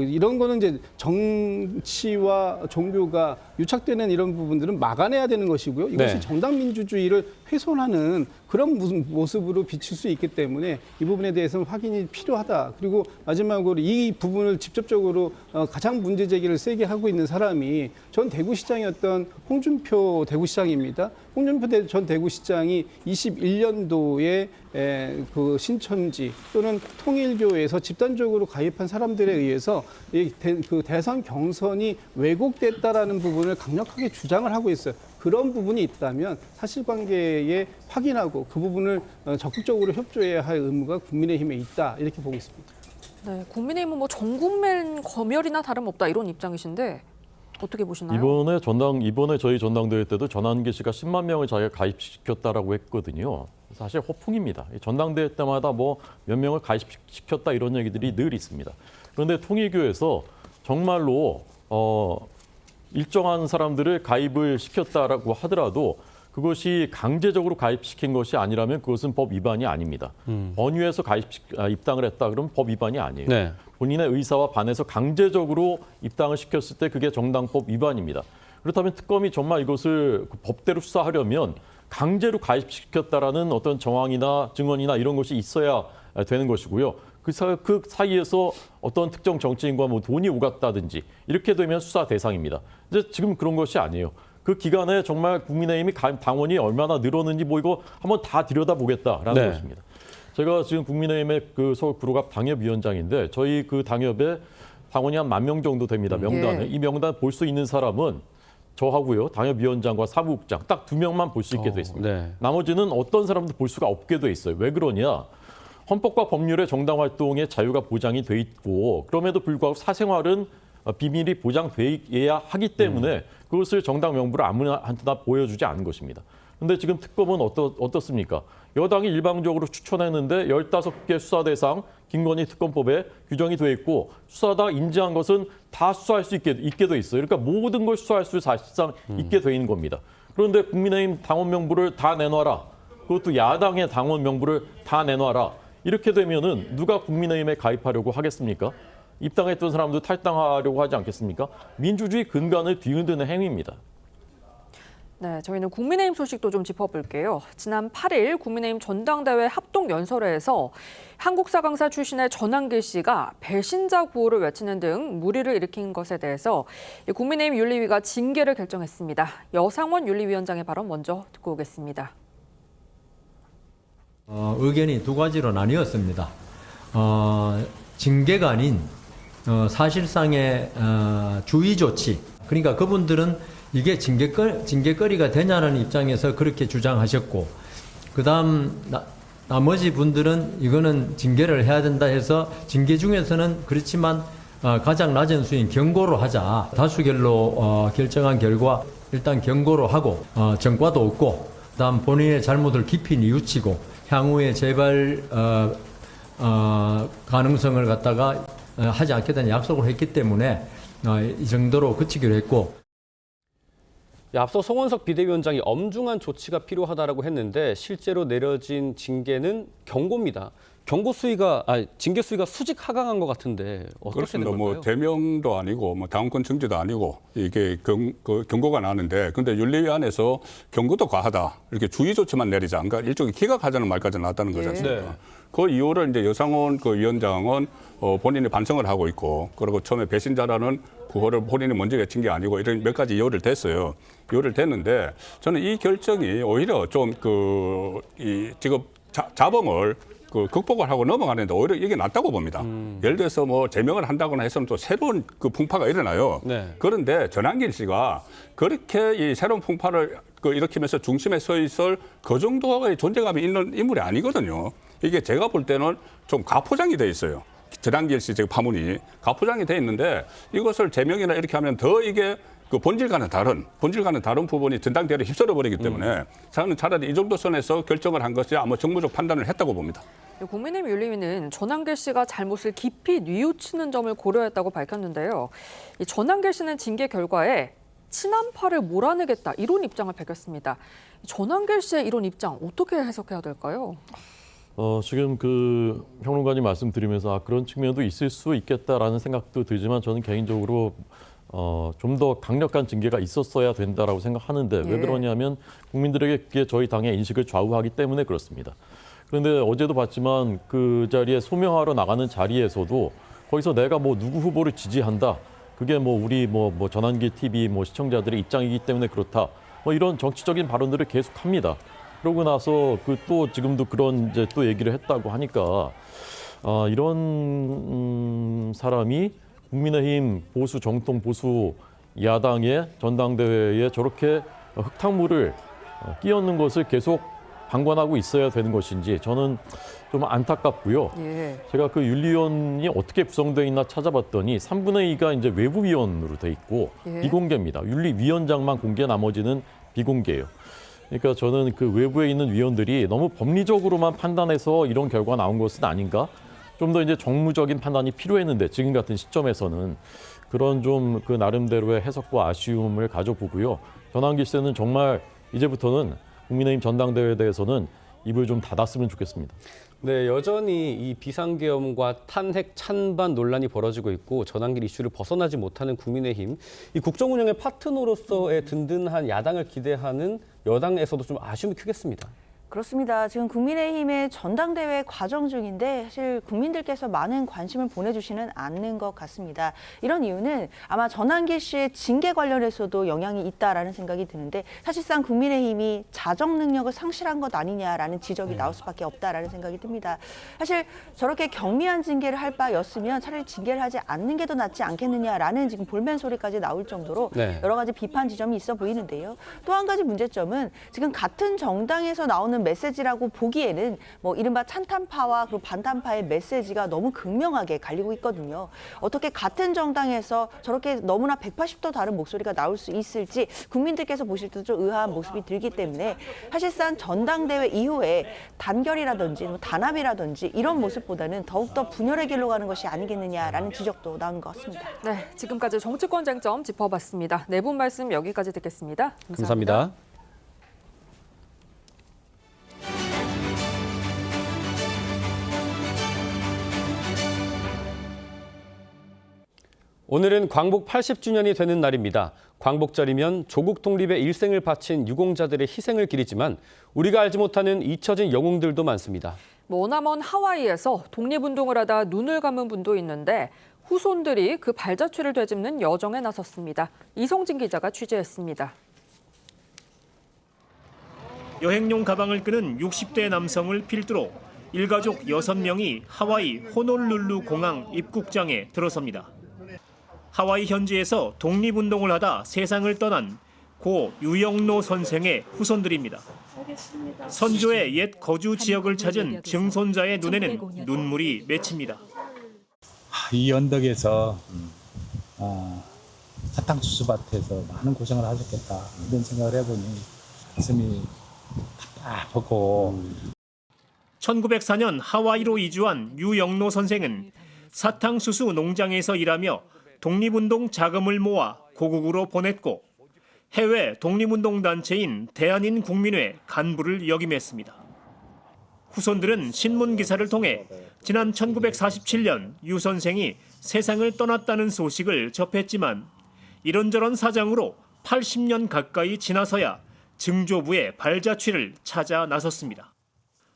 이런 거는 이제 정치와 종교가 유착되는 이런 부분들은 막아내야 되는 것이고요. 이것이 네. 정당 민주주의를 훼손하는 그런 모습으로 비칠 수 있기 때문에 이 부분에 대해서는 확인이 필요하다. 그리고 마지막으로 이 부분을 직접적으로 가장 문제 제기를 세게 하고 있는 사람이 전 대구시장이었던 홍준표 대구시장입니다. 홍준표 전 대구시장이 21년도에 그 신천지 또는 통일교에서 집단적으로 가입한 사람들에 의해서 그 대선 경선이 왜곡됐다라는 부분을 강력하게 주장을 하고 있어요. 그런 부분이 있다면 사실관계에 확인하고 그 부분을 적극적으로 협조해야 할 의무가 국민의힘에 있다, 이렇게 보고 있습니다. 네, 국민의힘은 뭐 전국민 검열이나 다름없다 이런 입장이신데 어떻게 보시나요? 이번에 저희 전당대회 때도 전한기 씨가 10만 명을 자기가 가입시켰다라고 했거든요. 사실 호풍입니다. 전당대회 때마다 뭐 몇 명을 가입시켰다 이런 얘기들이 늘 있습니다. 그런데 통일교에서 정말로 일정한 사람들을 가입을 시켰다라고 하더라도 그것이 강제적으로 가입시킨 것이 아니라면 그것은 법 위반이 아닙니다. 권유해서 입당을 했다 그러면 법 위반이 아니에요. 네. 본인의 의사와 반해서 강제적으로 입당을 시켰을 때 그게 정당법 위반입니다. 그렇다면 특검이 정말 이것을 법대로 수사하려면 강제로 가입시켰다라는 어떤 정황이나 증언이나 이런 것이 있어야 되는 것이고요. 그 사이에서 어떤 특정 정치인과 뭐 돈이 오갔다든지 이렇게 되면 수사 대상입니다. 이제 지금 그런 것이 아니에요. 그 기간에 정말 국민의힘이 당원이 얼마나 늘었는지 뭐 이거 한번 다 들여다보겠다라는 네. 것입니다. 제가 지금 국민의힘의 그 서울 구로갑 당협위원장인데 저희 그 당협에 당원이 한 10,000명 정도 됩니다. 명단에. 예. 이 명단 볼 수 있는 사람은 저하고요. 당협위원장과 사무국장 딱 2명만 볼 수 있게 돼 있습니다. 네. 나머지는 어떤 사람도 볼 수가 없게 돼 있어요. 왜 그러냐? 헌법과 법률에 정당 활동의 자유가 보장이 돼 있고 그럼에도 불구하고 사생활은 비밀이 보장돼야 하기 때문에 그것을 정당 명부를 아무한테나 보여주지 않은 것입니다. 그런데 지금 특검은 어떻습니까? 여당이 일방적으로 추천했는데 15개 수사 대상 김건희 특검법에 규정이 돼 있고 수사다 인지한 것은 다 수사할 수 있게 돼 있어요. 그러니까 모든 걸 수사할 수 사실상 있게 돼 있는 겁니다. 그런데 국민의힘 당원 명부를 다 내놔라. 그것도 야당의 당원 명부를 다 내놔라. 이렇게 되면은 누가 국민의힘에 가입하려고 하겠습니까? 입당했던 사람도 탈당하려고 하지 않겠습니까? 민주주의 근간을 뒤흔드는 행위입니다. 네, 저희는 국민의힘 소식도 좀 짚어볼게요. 지난 8일 국민의힘 전당대회 합동연설회에서 한국사 강사 출신의 전한길 씨가 배신자 구호를 외치는 등 물의를 일으킨 것에 대해서 국민의힘 윤리위가 징계를 결정했습니다. 여상원 윤리위원장의 발언 먼저 듣고 오겠습니다. 의견이 두 가지로 나뉘었습니다. 징계가 아닌 사실상의 주의 조치. 그러니까 그분들은 이게 징계거리가 되냐는 입장에서 그렇게 주장하셨고, 그다음 나머지 분들은 이거는 징계를 해야 된다 해서 징계 중에서는 그렇지만 가장 낮은 수인 경고로 하자. 다수결로 결정한 결과 일단 경고로 하고 전과도 없고, 그다음 본인의 잘못을 깊이 뉘우치고 향후에 재발 가능성을 갖다가 하지 않겠다는 약속을 했기 때문에 이 정도로 그치기로 했고. 앞서 송원석 비대위원장이 엄중한 조치가 필요하다라고 했는데 실제로 내려진 징계는 경고입니다. 징계 수위가 수직 하강한 것 같은데 어떻게 된 그렇습니다. 걸까요? 뭐 대명도 아니고 뭐 당원권 정지도 아니고 이게 경고가 나는데, 근데 윤리위원회에서 경고도 과하다 이렇게 주의 조치만 내리자, 그러니까 일종의 기각하자는 말까지 나왔다는 거지 않습니까? 네. 그 이유를 이제 여상원 위원장은 본인이 반성을 하고 있고, 그리고 처음에 배신자라는 그거를 본인이 먼저 외친 게 아니고 이런 몇 가지 이유를 댔어요. 이유를 댔는데 저는 이 결정이 오히려 좀 지금 자범을 극복을 하고 넘어가는데 오히려 이게 낫다고 봅니다. 예를 들어서 뭐 제명을 한다거나 해서는 또 새로운 풍파가 일어나요. 네. 그런데 전한길 씨가 그렇게 이 새로운 풍파를 일으키면서 중심에 서 있을 그 정도의 존재감이 있는 인물이 아니거든요. 이게 제가 볼 때는 좀 가포장이 돼 있어요. 전한길 씨 지금 파문이 가포장이 돼 있는데, 이것을 제명이나 이렇게 하면 더 이게 본질과는 다른 부분이 전당대회를 휩쓸어 버리기 때문에 저는 차라리 이 정도 선에서 결정을 한 것이 아마 정무적 판단을 했다고 봅니다. 국민의힘 윤리위는 전한길 씨가 잘못을 깊이 뉘우치는 점을 고려했다고 밝혔는데요. 이 전한길 씨는 징계 결과에 친한파를 몰아내겠다 이런 입장을 밝혔습니다. 전한길 씨의 이런 입장 어떻게 해석해야 될까요? 지금 평론가님 말씀드리면서 그런 측면도 있을 수 있겠다라는 생각도 들지만, 저는 개인적으로 좀 더 강력한 징계가 있었어야 된다라고 생각하는데, 왜 그러냐면 국민들에게 그게 저희 당의 인식을 좌우하기 때문에 그렇습니다. 그런데 어제도 봤지만 그 자리에 소명하러 나가는 자리에서도 거기서 내가 뭐 누구 후보를 지지한다, 그게 뭐 우리 뭐 전환기 TV 시청자들의 입장이기 때문에 그렇다, 이런 정치적인 발언들을 계속합니다. 그러고 나서 또 지금도 그런 이제 또 얘기를 했다고 하니까 이런 사람이 국민의힘 정통 보수 야당의 전당대회에 저렇게 흙탕물을 끼얹는 것을 계속 방관하고 있어야 되는 것인지 저는 좀 안타깝고요. 제가 윤리위원이 어떻게 구성되어 있나 찾아봤더니 3분의 2가 이제 외부위원으로 돼 있고 비공개입니다. 윤리위원장만 공개, 나머지는 비공개예요. 그러니까 저는 외부에 있는 위원들이 너무 법리적으로만 판단해서 이런 결과가 나온 것은 아닌가? 좀 더 이제 정무적인 판단이 필요했는데, 지금 같은 시점에서는 그런 좀 나름대로의 해석과 아쉬움을 가져보고요. 전환기 씨는 정말 이제부터는 국민의힘 전당대회에 대해서는 입을 좀 닫았으면 좋겠습니다. 네, 여전히 이 비상계엄과 탄핵 찬반 논란이 벌어지고 있고 전환길 이슈를 벗어나지 못하는 국민의힘, 이 국정 운영의 파트너로서의 든든한 야당을 기대하는 여당에서도 좀 아쉬움이 크겠습니다. 그렇습니다. 지금 국민의힘의 전당대회 과정 중인데 사실 국민들께서 많은 관심을 보내주시는 않는 것 같습니다. 이런 이유는 아마 전한길 씨의 징계 관련해서도 영향이 있다라는 생각이 드는데, 사실상 국민의힘이 자정 능력을 상실한 것 아니냐라는 지적이 나올 수밖에 없다라는 생각이 듭니다. 사실 저렇게 경미한 징계를 할 바였으면 차라리 징계를 하지 않는 게 더 낫지 않겠느냐라는 지금 볼멘 소리까지 나올 정도로 여러 가지 비판 지점이 있어 보이는데요. 또 한 가지 문제점은 지금 같은 정당에서 나오는 메시지라고 보기에는 이른바 찬탄파와 그리고 반탄파의 메시지가 너무 극명하게 갈리고 있거든요. 어떻게 같은 정당에서 저렇게 너무나 180도 다른 목소리가 나올 수 있을지 국민들께서 보실 때도 좀 의아한 모습이 들기 때문에 사실상 전당대회 이후에 단결이라든지 단합이라든지 이런 모습보다는 더욱더 분열의 길로 가는 것이 아니겠느냐라는 지적도 나온 것 같습니다. 네, 지금까지 정치권 쟁점 짚어봤습니다. 네 분 말씀 여기까지 듣겠습니다. 감사합니다. 오늘은 광복 80주년이 되는 날입니다. 광복절이면 조국 독립에 일생을 바친 유공자들의 희생을 기리지만 우리가 알지 못하는 잊혀진 영웅들도 많습니다. 머나먼 하와이에서 독립운동을 하다 눈을 감은 분도 있는데 후손들이 그 발자취를 되짚는 여정에 나섰습니다. 이성진 기자가 취재했습니다. 여행용 가방을 끄는 60대 남성을 필두로 일가족 6명이 하와이 호놀룰루 공항 입국장에 들어섭니다. 하와이 현지에서 독립운동을 하다 세상을 떠난 고 유영로 선생의 후손들입니다. 선조의 옛 거주 지역을 찾은 증손자의 눈에는 눈물이 맺힙니다. 이 언덕에서 사탕수수밭에서 많은 고생을 하셨겠다 이런 생각을 해보니 가슴이 답답하고 1904년 하와이로 이주한 유영로 선생은 사탕수수 농장에서 일하며 독립운동 자금을 모아 고국으로 보냈고 해외 독립운동단체인 대한인국민회 간부를 역임했습니다. 후손들은 신문기사를 통해 지난 1947년 유 선생이 세상을 떠났다는 소식을 접했지만 이런저런 사정으로 80년 가까이 지나서야 증조부의 발자취를 찾아 나섰습니다.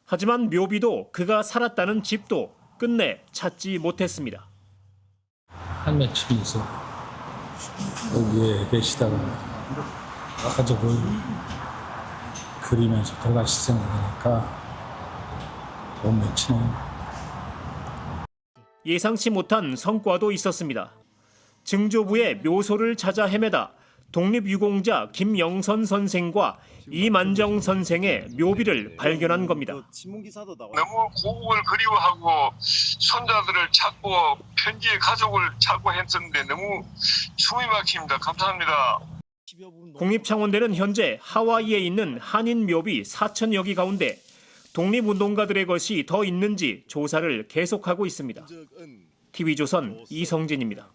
하지만 묘비도 그가 살았다는 집도 끝내 찾지 못했습니다. 한 며칠 있어 여기에 계시다가 가족을 그리면서 돌아가실 생각하니까 못 며치네요. 예상치 못한 성과도 있었습니다. 증조부의 묘소를 찾아 헤매다 독립유공자 김영선 선생과 이만정 선생의 묘비를 발견한 겁니다. 너무 고국을 그리워하고 손자들을 찾고 편지의 가족을 찾고 했었는데 너무 숨이 막힙니다. 감사합니다. 국립창원대는 현재 하와이에 있는 한인 묘비 4,000여 개 가운데 독립운동가들의 것이 더 있는지 조사를 계속하고 있습니다. TV조선 이성진입니다.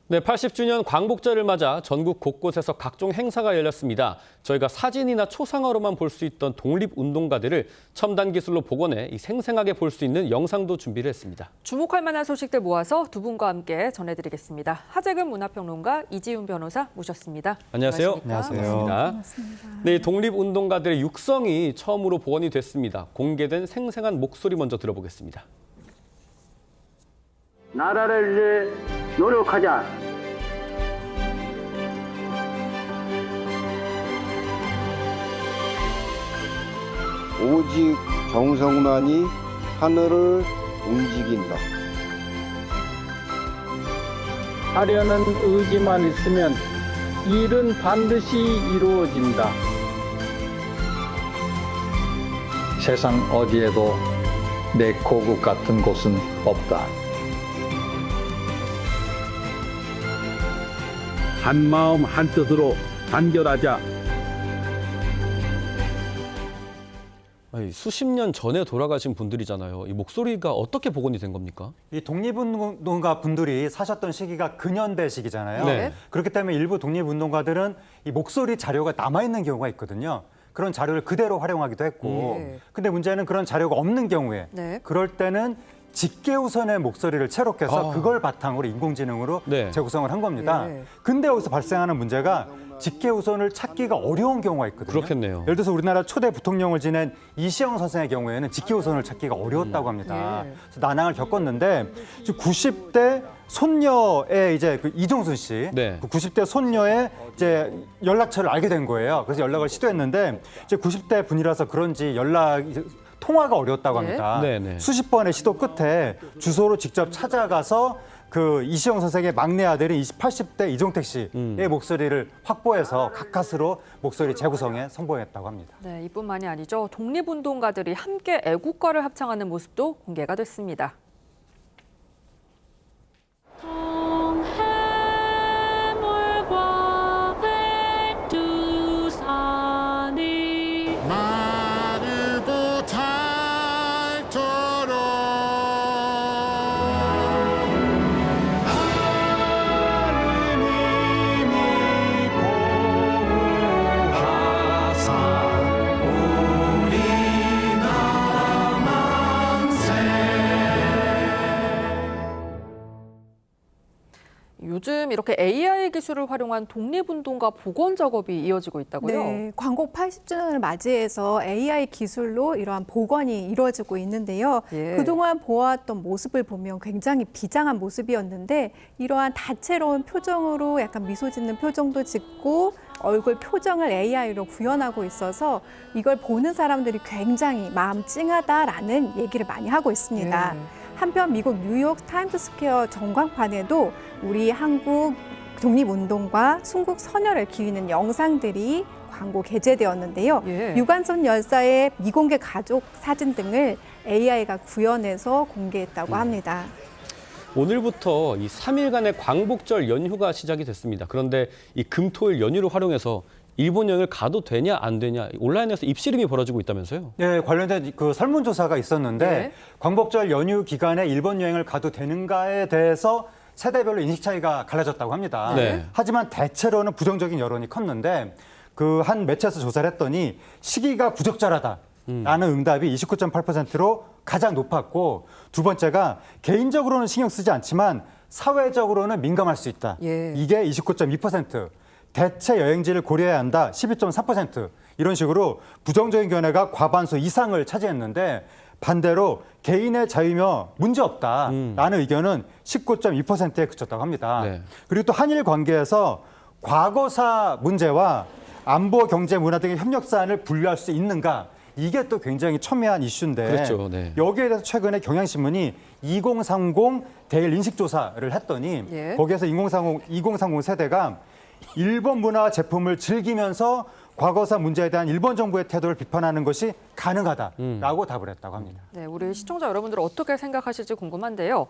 네, 80주년 광복절을 맞아 전국 곳곳에서 각종 행사가 열렸습니다. 저희가 사진이나 초상화로만 볼 수 있던 독립운동가들을 첨단 기술로 복원해 생생하게 볼 수 있는 영상도 준비를 했습니다. 주목할 만한 소식들 모아서 두 분과 함께 전해드리겠습니다. 하재근 문화평론가, 이지훈 변호사 모셨습니다. 안녕하세요. 안녕하세요. 반갑습니다. 네, 독립운동가들의 육성이 처음으로 복원이 됐습니다. 공개된 생생한 목소리 먼저 들어보겠습니다. 나라를 위해 노력하자. 오직 정성만이 하늘을 움직인다. 하려는 의지만 있으면 일은 반드시 이루어진다. 세상 어디에도 내 고국 같은 곳은 없다. 한마음 한뜻으로 단결하자. 수십 년 전에 돌아가신 분들이잖아요. 이 목소리가 어떻게 복원이 된 겁니까? 이 독립운동가 분들이 사셨던 시기가 근현대 시기잖아요. 네. 그렇기 때문에 일부 독립운동가들은 이 목소리 자료가 남아있는 경우가 있거든요. 그런 자료를 그대로 활용하기도 했고. 근데 문제는 그런 자료가 없는 경우에 그럴 때는 직계우선의 목소리를 채록해서 그걸 바탕으로 인공지능으로 재구성을 한 겁니다. 근데 여기서 발생하는 문제가 직계우선을 찾기가 어려운 경우가 있거든요. 그렇겠네요. 예를 들어서 우리나라 초대 부통령을 지낸 이시영 선생의 경우에는 직계우선을 찾기가 어려웠다고 합니다. 그래서 난항을 겪었는데 90대 손녀의 이제 그 이종순 씨, 그 90대 손녀의 이제 연락처를 알게 된 거예요. 그래서 연락을 시도했는데 이제 90대 분이라서 그런지 통화가 어려웠다고 합니다. 수십 번의 시도 끝에 주소로 직접 찾아가서 그 이시영 선생의 막내 아들인 80대 이종택 씨의 목소리를 확보해서 가까스로 목소리 재구성에 성공했다고 합니다. 네, 이뿐만이 아니죠. 독립운동가들이 함께 애국가를 합창하는 모습도 공개가 됐습니다. 요즘 이렇게 AI 기술을 활용한 독립운동가 복원 작업이 이어지고 있다고요? 네, 광복 80주년을 맞이해서 AI 기술로 이러한 복원이 이루어지고 있는데요. 그동안 보아왔던 모습을 보면 굉장히 비장한 모습이었는데 이러한 다채로운 표정으로 약간 미소 짓는 표정도 짓고 얼굴 표정을 AI로 구현하고 있어서 이걸 보는 사람들이 굉장히 마음 찡하다라는 얘기를 많이 하고 있습니다. 한편 미국 뉴욕 타임스스퀘어 전광판에도 우리 한국 독립운동과 순국 선열을 기리는 영상들이 광고 게재되었는데요. 유관순 열사의 미공개 가족 사진 등을 AI가 구현해서 공개했다고 합니다. 오늘부터 이 3일간의 광복절 연휴가 시작이 됐습니다. 그런데 이 금토일 연휴를 활용해서 일본 여행을 가도 되냐 안 되냐 온라인에서 입씨름이 벌어지고 있다면서요? 네, 관련된 그 설문조사가 있었는데 광복절 연휴 기간에 일본 여행을 가도 되는가에 대해서 세대별로 인식 차이가 갈라졌다고 합니다. 하지만 대체로는 부정적인 여론이 컸는데 그 한 매체에서 조사를 했더니 시기가 부적절하다라는 응답이 29.8%로 가장 높았고 두 번째가 개인적으로는 신경 쓰지 않지만 사회적으로는 민감할 수 있다. 이게 29.2%. 대체 여행지를 고려해야 한다. 12.3%. 이런 식으로 부정적인 견해가 과반수 이상을 차지했는데 반대로 개인의 자유며 문제없다라는 의견은 19.2%에 그쳤다고 합니다. 그리고 또 한일 관계에서 과거사 문제와 안보, 경제, 문화 등의 협력 사안을 분류할 수 있는가? 이게 또 굉장히 첨예한 이슈인데 그렇죠. 여기에 대해서 최근에 경향신문이 2030 대일 인식조사를 했더니 거기에서 2030 세대가 일본 문화 제품을 즐기면서 과거사 문제에 대한 일본 정부의 태도를 비판하는 것이 가능하다라고 답을 했다고 합니다. 네, 우리 시청자 여러분들 어떻게 생각하실지 궁금한데요.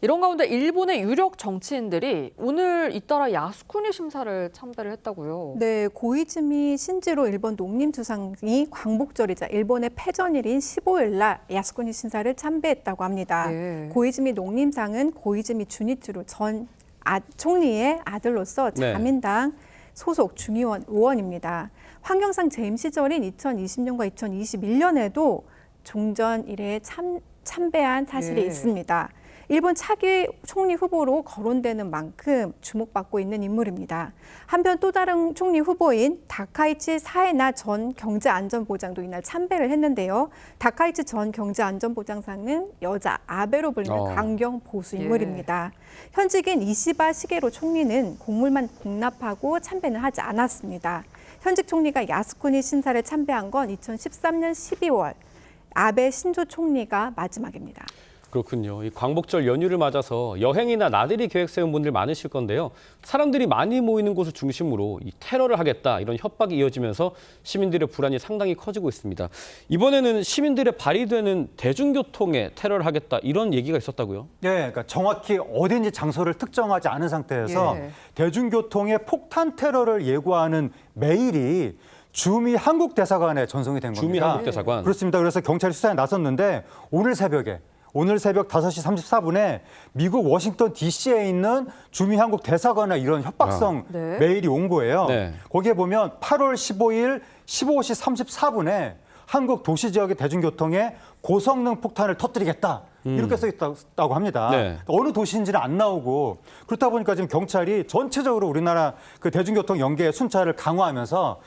이런 가운데 일본의 유력 정치인들이 오늘 잇따라 야스쿠니 심사를 참배를 했다고요. 네, 고이즈미 신지로 일본 농림수상이 광복절이자 일본의 패전일인 15일 날 야스쿠니 심사를 참배했다고 합니다. 고이즈미 농림상은 고이즈미 주니츠로 전 총리의 아들로서 자민당 소속 중의원 의원입니다. 환경상 재임 시절인 2020년과 2021년에도 종전 일에 참배한 사실이 있습니다. 일본 차기 총리 후보로 거론되는 만큼 주목받고 있는 인물입니다. 한편 또 다른 총리 후보인 다카이치 사에나 전 경제안전보장도 이날 참배를 했는데요. 다카이치 전 경제안전보장상은 여자 아베로 불리는 강경 보수 인물입니다. 현직인 이시바 시게로 총리는 공물만 공납하고 참배는 하지 않았습니다. 현직 총리가 야스쿠니 신사를 참배한 건 2013년 12월 아베 신조 총리가 마지막입니다. 그렇군요. 이 광복절 연휴를 맞아서 여행이나 나들이 계획 세운 분들 많으실 건데요. 사람들이 많이 모이는 곳을 중심으로 이 테러를 하겠다 이런 협박이 이어지면서 시민들의 불안이 상당히 커지고 있습니다. 이번에는 시민들의 발휘되는 대중교통에 테러를 하겠다 이런 얘기가 있었다고요? 네, 그러니까 정확히 어딘지 장소를 특정하지 않은 상태에서 대중교통의 폭탄 테러를 예고하는 메일이 주미 한국 대사관에 전송이 된 겁니다. 주미 한국 대사관. 그렇습니다. 그래서 경찰이 수사에 나섰는데 오늘 새벽 5시 34분에 미국 워싱턴 DC에 있는 주미 한국 대사관에 이런 협박성 메일이 온 거예요. 거기에 보면 8월 15일 15시 34분에 한국 도시 지역의 대중교통에 고성능 폭탄을 터뜨리겠다. 이렇게 써 있다고 합니다. 어느 도시인지는 안 나오고 그렇다 보니까 지금 경찰이 전체적으로 우리나라 그 대중교통 연계 순찰을 강화하면서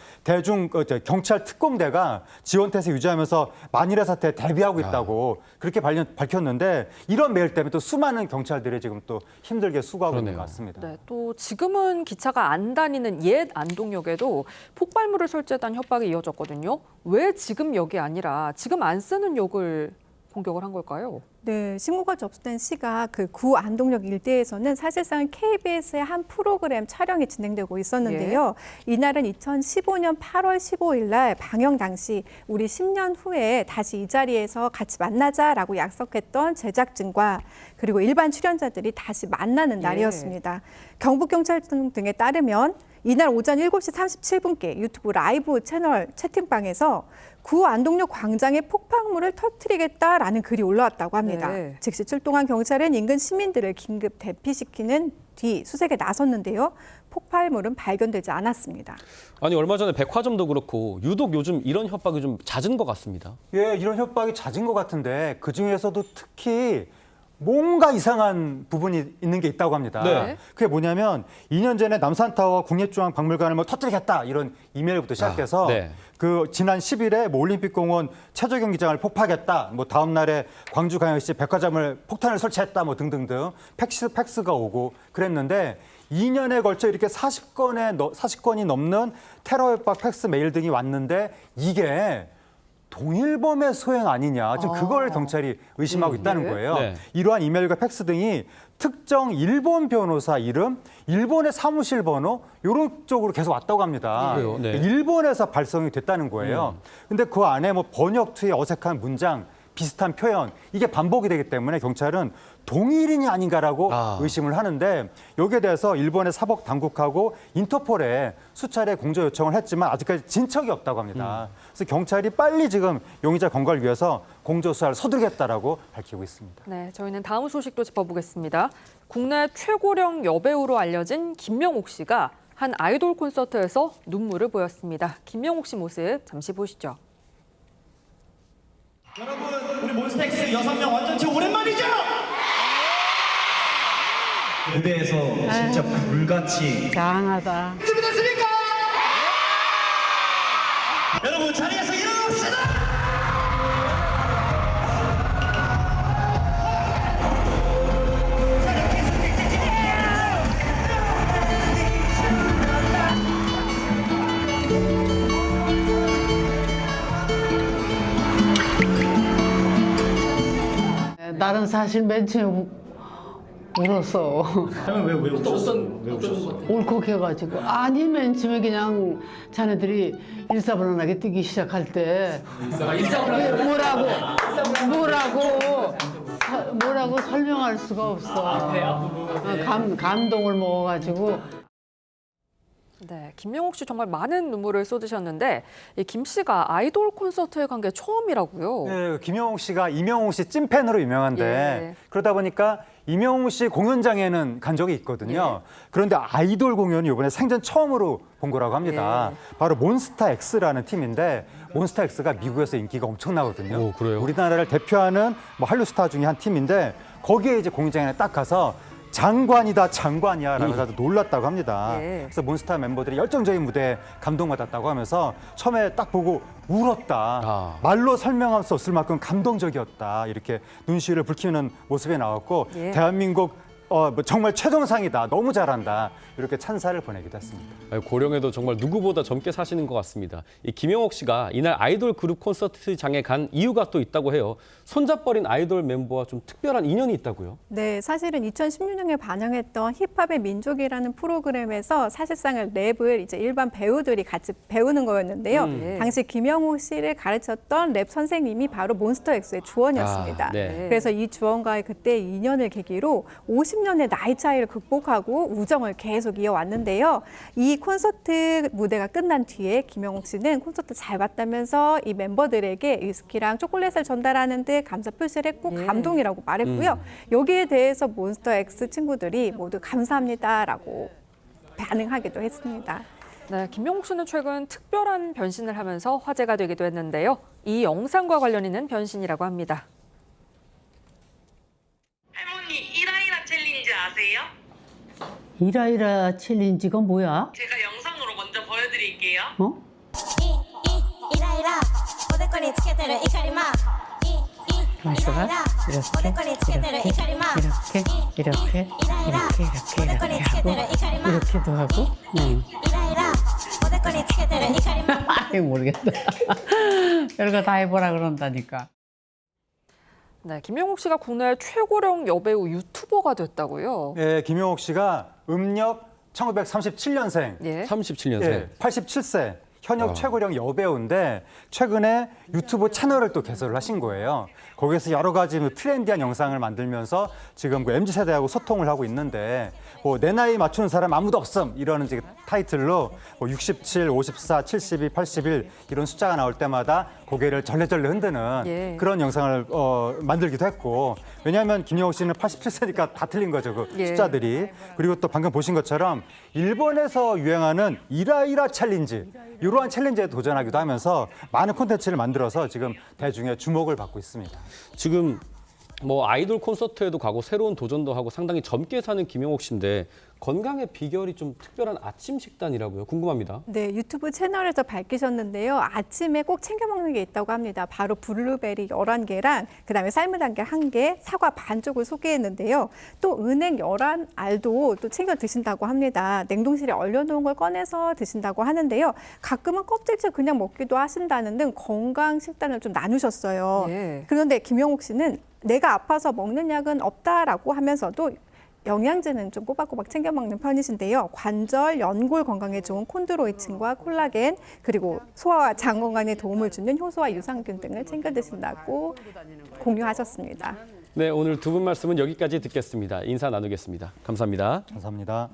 경찰 특공대가 지원태세 유지하면서 만일의 사태에 대비하고 있다고 그렇게 밝혔는데 이런 메일 때문에 또 수많은 경찰들이 지금 또 힘들게 수고하고 있는 것 같습니다. 네, 또 지금은 기차가 안 다니는 옛 안동역에도 폭발물을 설치했다는 협박이 이어졌거든요. 왜 지금 역이 아니라 지금 안 쓰는 역을 공격을 한 걸까요? 네, 신고가 접수된 시각 그 구 안동역 일대에서는 사실상 KBS의 한 프로그램 촬영이 진행되고 있었는데요. 이날은 2015년 8월 15일 날 방영 당시 우리 10년 후에 다시 이 자리에서 같이 만나자라고 약속했던 제작진과 그리고 일반 출연자들이 다시 만나는 날이었습니다. 경북경찰 등에 따르면 이날 오전 7시 37분께 유튜브 라이브 채널 채팅방에서 구 안동역 광장에 폭발물을 터뜨리겠다라는 글이 올라왔다고 합니다. 즉시 출동한 경찰은 인근 시민들을 긴급 대피시키는 뒤 수색에 나섰는데요. 폭발물은 발견되지 않았습니다. 아니 얼마 전에 백화점도 그렇고 유독 요즘 이런 협박이 좀 잦은 것 같습니다. 예, 이런 협박이 잦은 것 같은데 그중에서도 특히 뭔가 이상한 부분이 있는 게 있다고 합니다. 그게 뭐냐면 2년 전에 남산타워 국립중앙박물관을 터뜨리겠다 이런 이메일부터 시작해서 그 지난 10일에 올림픽공원 체조경기장을 폭파하겠다. 다음 날에 광주광역시 백화점을 폭탄을 설치했다. 등등등 팩스가 오고 그랬는데 2년에 걸쳐 이렇게 40건이 넘는 테러 협박 팩스 메일 등이 왔는데 이게 동일범의 소행 아니냐. 지금 그걸 경찰이 의심하고 있다는 거예요. 네. 이러한 이메일과 팩스 등이 특정 일본 변호사 이름, 일본의 사무실 번호 이런 쪽으로 계속 왔다고 합니다. 그래요? 네. 일본에서 발송이 됐다는 거예요. 근데 그 안에 뭐 번역투의 어색한 문장, 비슷한 표현 이게 반복이 되기 때문에 경찰은 동일인이 아닌가라고 의심을 하는데 여기에 대해서 일본의 사법 당국하고 인터폴에 수차례 공조 요청을 했지만 아직까지 진척이 없다고 합니다. 그래서 경찰이 빨리 지금 용의자 검거를 위해서 공조 수사를 서두르겠다라고 밝히고 있습니다. 네, 저희는 다음 소식도 짚어보겠습니다. 국내 최고령 여배우로 알려진 김명옥 씨가 한 아이돌 콘서트에서 눈물을 보였습니다. 김명옥 씨 모습 잠시 보시죠. 여러분, 우리 몬스타엑스 6명 완전체 오랜만이죠? 무대에서 진짜 불같이 강하다. 준비됐습니까? 여러분 자리에서 일어납시다! 나는 사실 맨 처음에 울었어. 왜 울었어? 울컥해가지고. 아니 맨 처음에 그냥 자네들이 일사불란하게 뛰기 시작할 때 뭐라고 설명할 수가 없어. 감동을 먹어가지고. 네, 김명옥 씨 정말 많은 눈물을 쏟으셨는데 이 김 씨가 아이돌 콘서트에 간 게 처음이라고요. 네, 김영옥 씨가 이명옥 씨 찐팬으로 유명한데 예. 그러다 보니까 이명옥 씨 공연장에는 간 적이 있거든요. 그런데 아이돌 공연이 이번에 생전 처음으로 본 거라고 합니다. 바로 몬스타엑스라는 팀인데 몬스타엑스가 미국에서 인기가 엄청나거든요. 오, 그래요? 우리나라를 대표하는 뭐 한류 스타 중에 한 팀인데 거기에 이제 공연장에 딱 가서 장관이다 장관이야 라고 다들 놀랐다고 합니다. 그래서 몬스타 멤버들이 열정적인 무대에 감동받았다고 하면서 처음에 딱 보고 울었다. 말로 설명할 수 없을 만큼 감동적이었다. 이렇게 눈시울을 붉히는 모습이 나왔고 대한민국 정말 최정상이다. 너무 잘한다. 이렇게 찬사를 보내기도 했습니다. 고령에도 정말 누구보다 젊게 사시는 것 같습니다. 이 김영옥 씨가 이날 아이돌 그룹 콘서트장에 간 이유가 또 있다고 해요. 손잡버린 아이돌 멤버와 좀 특별한 인연이 있다고요? 네, 사실은 2016년에 반영했던 힙합의 민족이라는 프로그램에서 사실상은 랩을 이제 일반 배우들이 같이 배우는 거였는데요. 당시 김영옥 씨를 가르쳤던 랩 선생님이 바로 몬스타엑스의 주원이었습니다. 그래서 이 주원과의 그때의 인연을 계기로 50년의 나이 차이를 극복하고 우정을 계속 이어왔는데요. 이 콘서트 무대가 끝난 뒤에 김영옥 씨는 콘서트 잘 봤다면서 이 멤버들에게 위스키랑 초콜릿을 전달하는 듯 감사 표시를 했고 감동이라고 말했고요. 여기에 대해서 몬스타엑스 친구들이 모두 감사합니다라고 반응하기도 했습니다. 네, 김명옥 씨는 최근 특별한 변신을 하면서 화제가 되기도 했는데요. 이 영상과 관련 있는 변신이라고 합니다. 할머니, 이라이라 챌린지 아세요? 이라이라 챌린지가 뭐야? 제가 영상으로 먼저 보여드릴게요. 이라이라 오데코니つけてる怒りマーク 맛있어가? 이렇게 이렇게도 하고 아이 모르겠다. 별거 다 해보라 그런다니까. 네, 김명옥 씨가 국내 최고령 여배우 유튜버가 됐다고요? 네, 김영옥 씨가 음력 1937년생. 37년생. 87세. 현역 최고령 여배우인데 최근에 유튜브 채널을 또 개설을 하신 거예요. 거기에서 여러 가지 트렌디한 영상을 만들면서 지금 그 MZ세대하고 소통을 하고 있는데 내 나이 맞추는 사람 아무도 없음 이런 이제 타이틀로 67, 54, 72, 81 이런 숫자가 나올 때마다 고개를 절레절레 흔드는 그런 영상을 만들기도 했고 왜냐하면 김영옥 씨는 87세니까 다 틀린 거죠. 그 숫자들이. 그리고 또 방금 보신 것처럼 일본에서 유행하는 이라이라 챌린지 이러한 챌린지에 도전하기도 하면서 많은 콘텐츠를 만들어서 지금 대중의 주목을 받고 있습니다. 지금 뭐 아이돌 콘서트에도 가고 새로운 도전도 하고 상당히 젊게 사는 김영옥 씨인데 건강의 비결이 좀 특별한 아침 식단이라고요. 궁금합니다. 네, 유튜브 채널에서 밝히셨는데요. 아침에 꼭 챙겨 먹는 게 있다고 합니다. 바로 블루베리 11개랑 그다음에 삶은 단계 1개, 사과 반쪽을 소개했는데요. 또 은행 11알도 또 챙겨 드신다고 합니다. 냉동실에 얼려놓은 걸 꺼내서 드신다고 하는데요. 가끔은 껍질째 그냥 먹기도 하신다는 등 건강 식단을 좀 나누셨어요. 그런데 김영옥 씨는 내가 아파서 먹는 약은 없다라고 하면서도 영양제는 좀 꼬박꼬박 챙겨 먹는 편이신데요. 관절, 연골 건강에 좋은 콘드로이친과 콜라겐, 그리고 소화와 장 건강에 도움을 주는 효소와 유산균 등을 챙겨 드신다고 공유하셨습니다. 네, 오늘 두 분 말씀은 여기까지 듣겠습니다. 인사 나누겠습니다. 감사합니다. 감사합니다.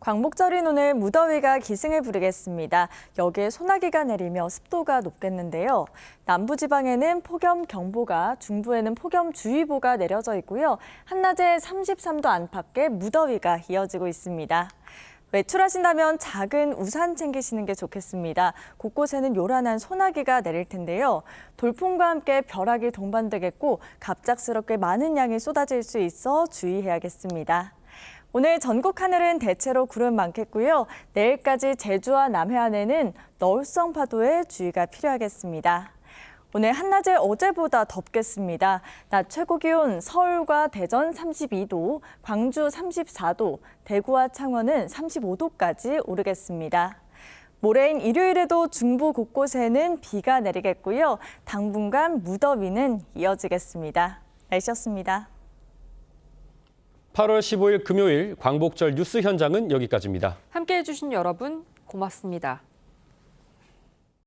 광복절인 오늘 무더위가 기승을 부리겠습니다. 여기에 소나기가 내리며 습도가 높겠는데요. 남부지방에는 폭염경보가, 중부에는 폭염주의보가 내려져 있고요. 한낮에 33도 안팎의 무더위가 이어지고 있습니다. 외출하신다면 작은 우산 챙기시는 게 좋겠습니다. 곳곳에는 요란한 소나기가 내릴 텐데요. 돌풍과 함께 벼락이 동반되겠고 갑작스럽게 많은 양이 쏟아질 수 있어 주의해야겠습니다. 오늘 전국 하늘은 대체로 구름 많겠고요. 내일까지 제주와 남해안에는 너울성 파도에 주의가 필요하겠습니다. 오늘 한낮에 어제보다 덥겠습니다. 낮 최고 기온 서울과 대전 32도, 광주 34도, 대구와 창원은 35도까지 오르겠습니다. 모레인 일요일에도 중부 곳곳에는 비가 내리겠고요. 당분간 무더위는 이어지겠습니다. 날씨였습니다. 8월 15일 금요일 광복절 뉴스 현장은 여기까지입니다. 함께해 주신 여러분 고맙습니다.